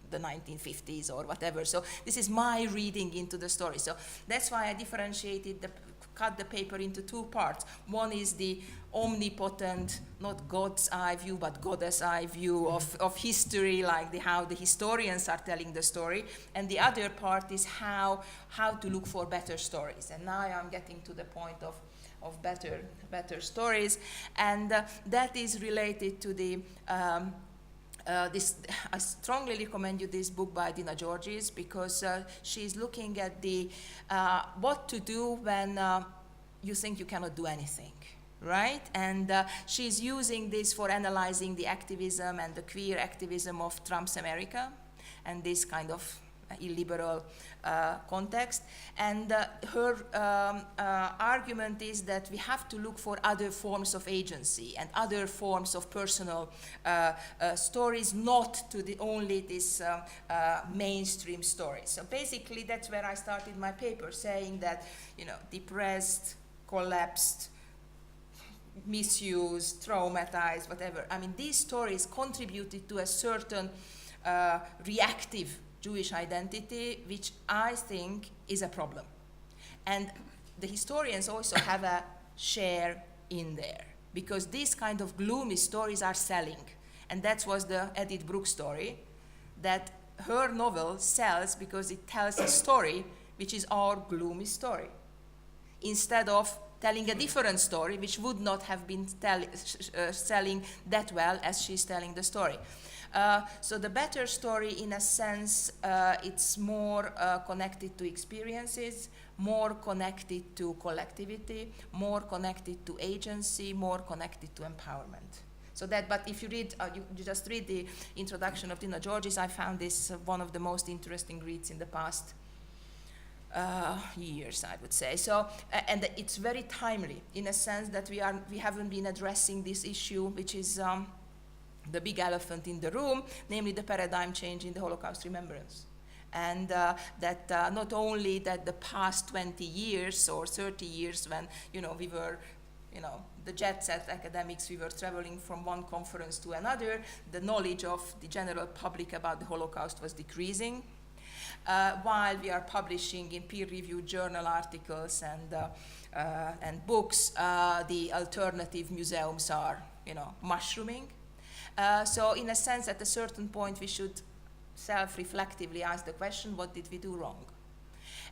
the 1950s or whatever. So this is my reading into the story. So that's why I differentiated the cut the paper into two parts. One is the omnipotent, not God's eye view, but goddess eye view of history, like how the historians are telling the story. And the other part is how to look for better stories. And now I'm getting to the point of better stories. And that is related to the I strongly recommend you this book by Dina Georgis, because she's looking at the what to do when you think you cannot do anything, right? And she's using this for analyzing the activism and the queer activism of Trump's America and this kind of illiberal context. And her argument is that we have to look for other forms of agency and other forms of personal stories, not to only this mainstream story. So basically that's where I started my paper, saying that, you know, depressed, collapsed, misused, traumatized, whatever. I mean, these stories contributed to a certain reactive Jewish identity, which I think is a problem. And the historians also have a share in there, because these kind of gloomy stories are selling. And that was the Edith Brooke story, that her novel sells because it tells a story which is our gloomy story, instead of telling a different story which would not have been selling that well as she's telling the story. So the better story, in a sense, it's more connected to experiences, more connected to collectivity, more connected to agency, more connected to empowerment. So that, but if you read, you just read the introduction of Dina Georgis, I found this one of the most interesting reads in the past years, I would say. So, and it's very timely in a sense that we haven't been addressing this issue, which is the big elephant in the room, namely the paradigm change in the Holocaust remembrance. And that not only that the past 20 years or 30 years when, you know, we were, you know, the jet set academics, we were traveling from one conference to another, the knowledge of the general public about the Holocaust was decreasing, while we are publishing in peer-reviewed journal articles and books, the alternative museums are, you know, mushrooming. So in a sense, at a certain point, we should self-reflectively ask the question, what did we do wrong?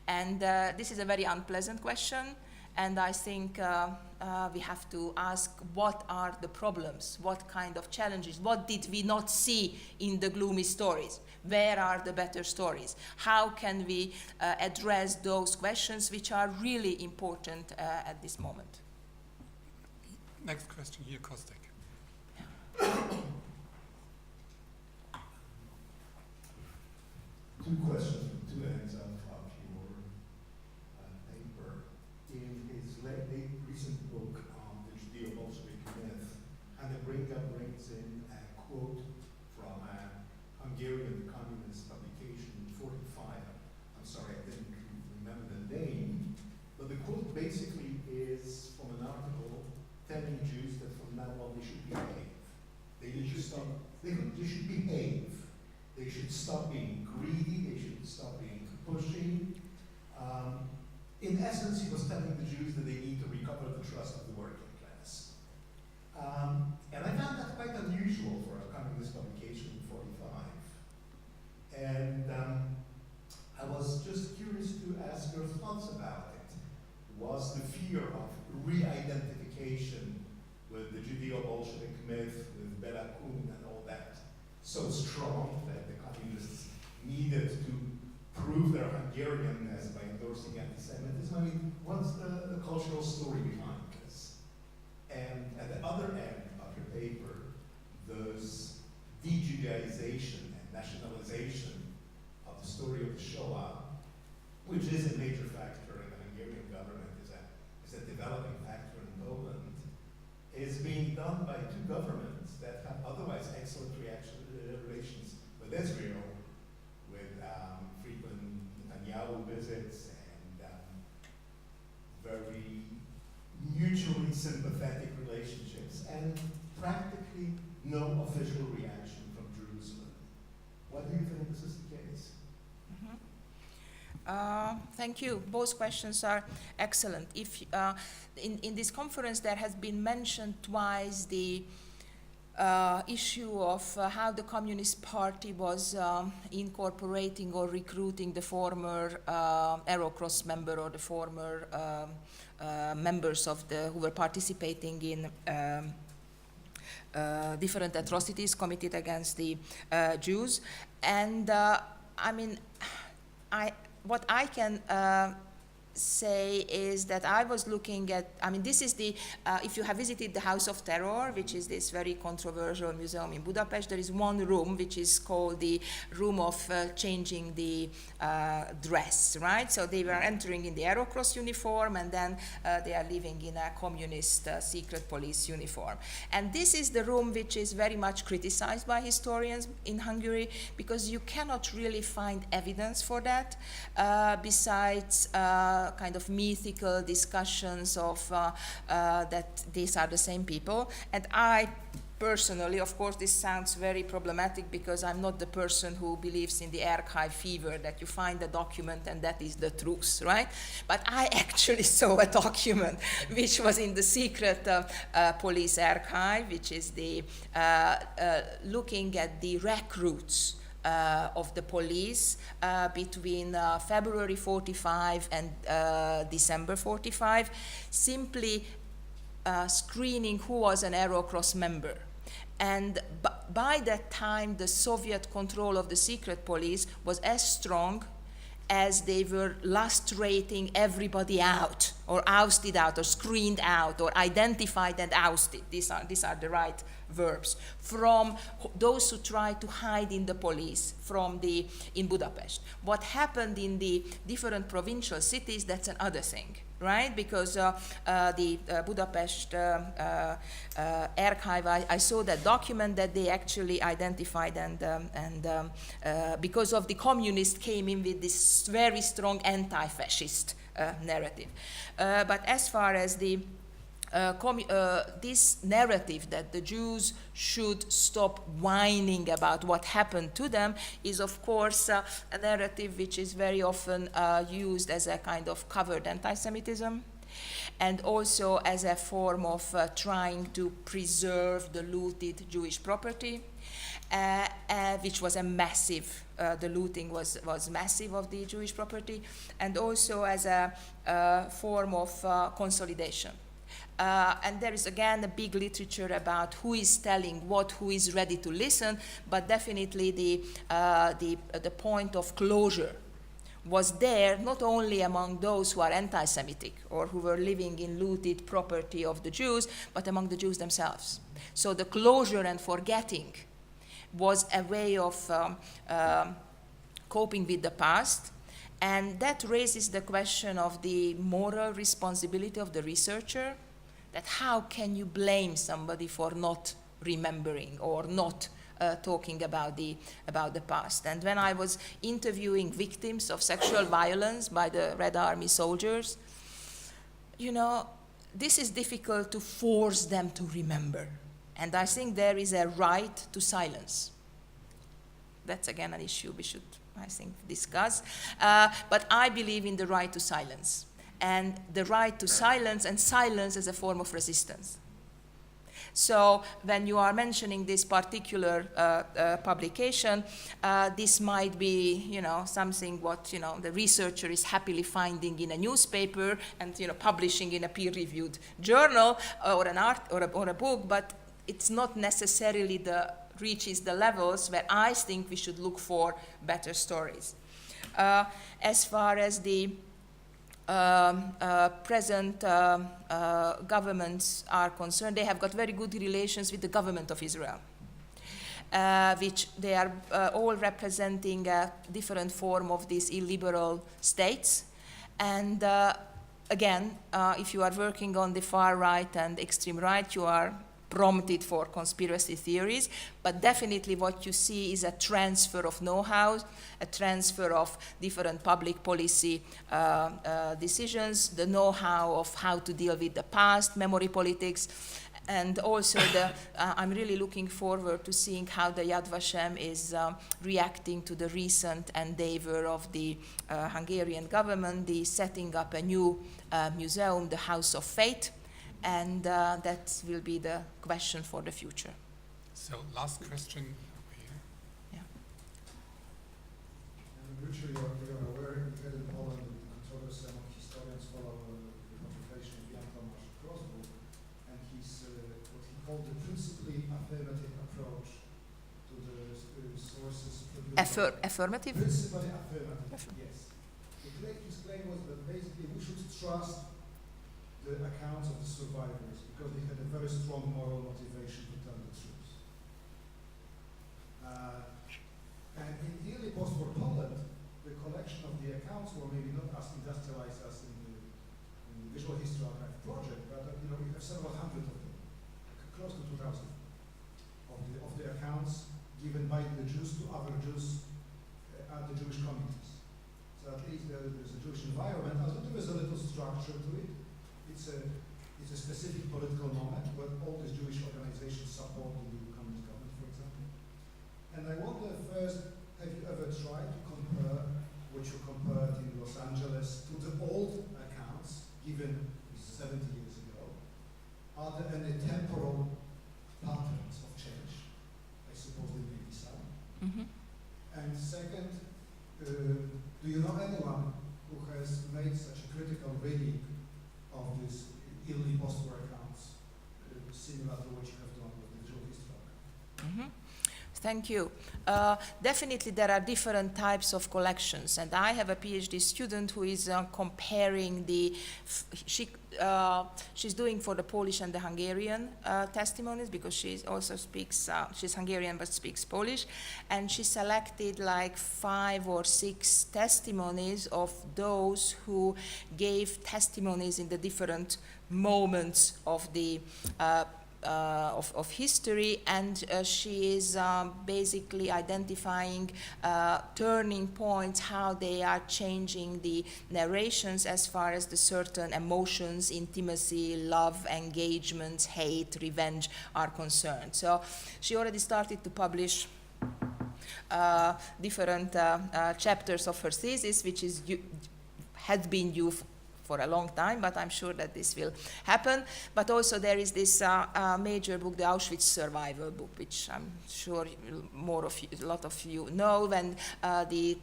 And this is a very unpleasant question, and I think we have to ask, what are the problems? What kind of challenges? What did we not see in the gloomy stories? Where are the better stories? How can we address those questions which are really important at this moment? Next question here, Kostek. Two questions from two ends of your paper. In his recent book on the Judeo-Bolshevik myth, Andrea brings in a quote from a Hungarian communist publication in 45. I'm sorry, I didn't remember the name, but the quote basically is from an article telling Jews that from now on they should behave. They should behave. They should stop being greedy. They should stop being pushy. In essence, he was telling the Jews that they need to recover the trust of the working class. And I found that quite unusual for a communist publication in 45. And I was just curious to ask your thoughts about it. Was the fear of re-identification with the Judeo-Bolshevik myth, with Bela Kun and all that, so strong that the communists needed to prove their Hungarianness by endorsing anti-Semitism? I mean, what's the cultural story behind this? And at the other end of your paper, those de-Judaization and nationalization of the story of the Shoah, which is a major factor in the Hungarian government, is a developing factor in Poland, is being done by two governments that have otherwise excellent relations with Israel, with frequent Netanyahu visits and very mutually sympathetic relationships, and practically no official reaction from Jerusalem. Why do you think this is the case? thank you. Both questions are excellent. If in this conference there has been mentioned twice the issue of how the Communist Party was incorporating or recruiting the former Aerocross member or the former members of who were participating in different atrocities committed against the Jews. And I mean, what I can say is that I was looking at, I mean, this is the, if you have visited the House of Terror, which is this very controversial museum in Budapest, there is one room which is called the room of changing the dress, right? So they were entering in the Aerocross uniform, and then they are living in a communist secret police uniform. And this is the room which is very much criticized by historians in Hungary, because you cannot really find evidence for that, besides kind of mythical discussions of that these are the same people. And I personally, of course, this sounds very problematic because I'm not the person who believes in the archive fever, that you find a document and that is the truth, right? But I actually saw a document which was in the secret police archive, which is the looking at the recruits of the police between February 45 and December 45, simply screening who was an Aerocross member. And by that time, the Soviet control of the secret police was as strong as they were lustrating everybody out, or ousted out, or screened out, or identified and ousted. These are the right verbs, from those who tried to hide in the police in Budapest. What happened in the different provincial cities, that's another thing, right? Because the Budapest archive, I saw that document that they actually identified, and because of the communists came in with this very strong anti-fascist narrative. But as far as this narrative that the Jews should stop whining about what happened to them is, of course, a narrative which is very often used as a kind of covered anti-Semitism, and also as a form of trying to preserve the looted Jewish property, which was a massive, the looting was massive of the Jewish property, and also as a form of consolidation. And there is again a big literature about who is telling what, who is ready to listen, but definitely the point of closure was there not only among those who are anti-Semitic or who were living in looted property of the Jews, but among the Jews themselves. So the closure and forgetting was a way of coping with the past, and that raises the question of the moral responsibility of the researcher, that how can you blame somebody for not remembering or not talking about the past. And when I was interviewing victims of sexual violence by the Red Army soldiers, you know, this is difficult to force them to remember. And I think there is a right to silence. That's again an issue we should, I think, discuss. But I believe in the right to silence, and the right to silence, and silence as a form of resistance. So when you are mentioning this particular publication, this might be, you know, something what, you know, the researcher is happily finding in a newspaper and, you know, publishing in a peer-reviewed journal or an art or a book, but it's not necessarily reaches the levels where I think we should look for better stories. As far as the present governments are concerned, they have got very good relations with the government of Israel, which they are all representing a different form of these illiberal states. And again, if you are working on the far right and extreme right, you are prompted for conspiracy theories, but definitely what you see is a transfer of know-how, a transfer of different public policy decisions, the know-how of how to deal with the past, memory politics, And also, I'm really looking forward to seeing how the Yad Vashem is reacting to the recent endeavor of the Hungarian government, the setting up a new museum, the House of Faith, and that will be the question for the future. So, last question over here. Yeah. Richard, you're aware that in Poland the controversy among historians follow the publication of Jan Tomasz Krauska, and his what he called the principally affirmative approach to the sources produced. Affirmative? Principally affirmative, yes. His claim was that basically we should trust the accounts of the survivors because they had a very strong moral motivation to tell the truth. And in early post-war Poland, the collection of the accounts were maybe not as industrialized as in the Visual History Archive project, but we have several hundred of them, close to 2,000 of the accounts given by the Jews to other Jews at the Jewish communities. So at least there's a Jewish environment, although there is a little structure to it. It's a specific political moment where all these Jewish organizations support the new communist government, for example. And I wonder first, have you ever tried to compare what you compared in Los Angeles to the old accounts given 70 years ago? Are there any temporal patterns of change? I suppose there may be some. Mm-hmm. And second, do you know anyone who has made such a critical reading of these early post-war accounts, similar to what you have done with the Visual History Archive? Mm-hmm. Thank you. Definitely there are different types of collections, and I have a PhD student who is comparing she's doing for the Polish and the Hungarian testimonies, because she also speaks, she's Hungarian but speaks Polish, and she selected like 5 or 6 testimonies of those who gave testimonies in the different moments of the of history, and she is basically identifying turning points, how they are changing the narrations as far as the certain emotions, intimacy, love, engagements, hate, revenge are concerned. So she already started to publish different chapters of her thesis, which is had been due for a long time, but I'm sure that this will happen. But also there is this major book, the Auschwitz Survival book, which I'm sure a lot of you know, and the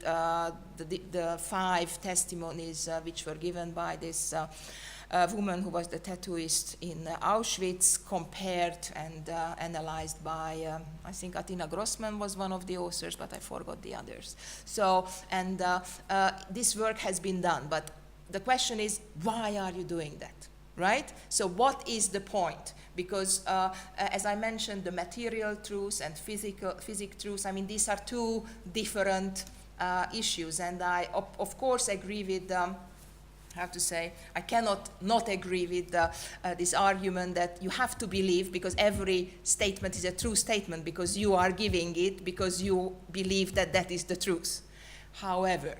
5 testimonies which were given by this woman who was the tattooist in Auschwitz, compared and analyzed by, I think Atina Grossman was one of the authors, but I forgot the others. So, and this work has been done, but the question is, why are you doing that, right? So what is the point? Because as I mentioned, the material truths and physic truths, I mean, these are 2 different issues. And I, of course, agree with, I have to say, I cannot not agree with this argument that you have to believe, because every statement is a true statement, because you are giving it, because you believe that that is the truth. However,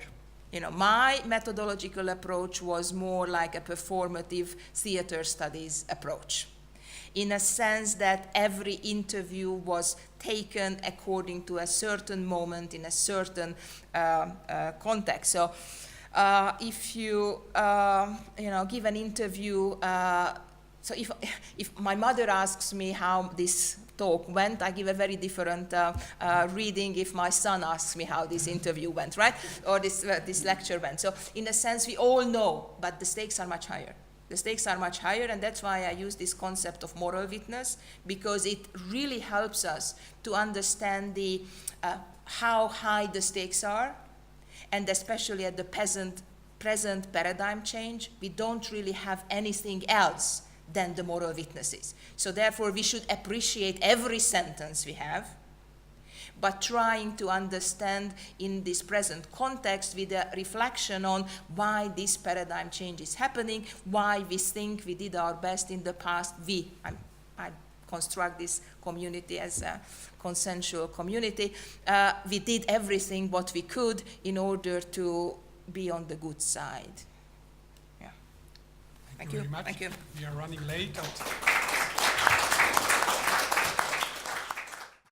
my methodological approach was more like a performative theater studies approach, in a sense that every interview was taken according to a certain moment in a certain context. So if you give an interview, so if my mother asks me how this talk went, I give a very different reading if my son asks me how this interview went, right? Or this lecture went. So in a sense, we all know, but the stakes are much higher. The stakes are much higher, and that's why I use this concept of moral witness, because it really helps us to understand how high the stakes are, and especially at the present paradigm change, we don't really have anything else than the moral witnesses. So therefore, we should appreciate every sentence we have, but trying to understand in this present context with a reflection on why this paradigm change is happening, why we think we did our best in the past. I construct this community as a consensual community. We did everything what we could in order to be on the good side. Thank you very much. Thank you. We are running late.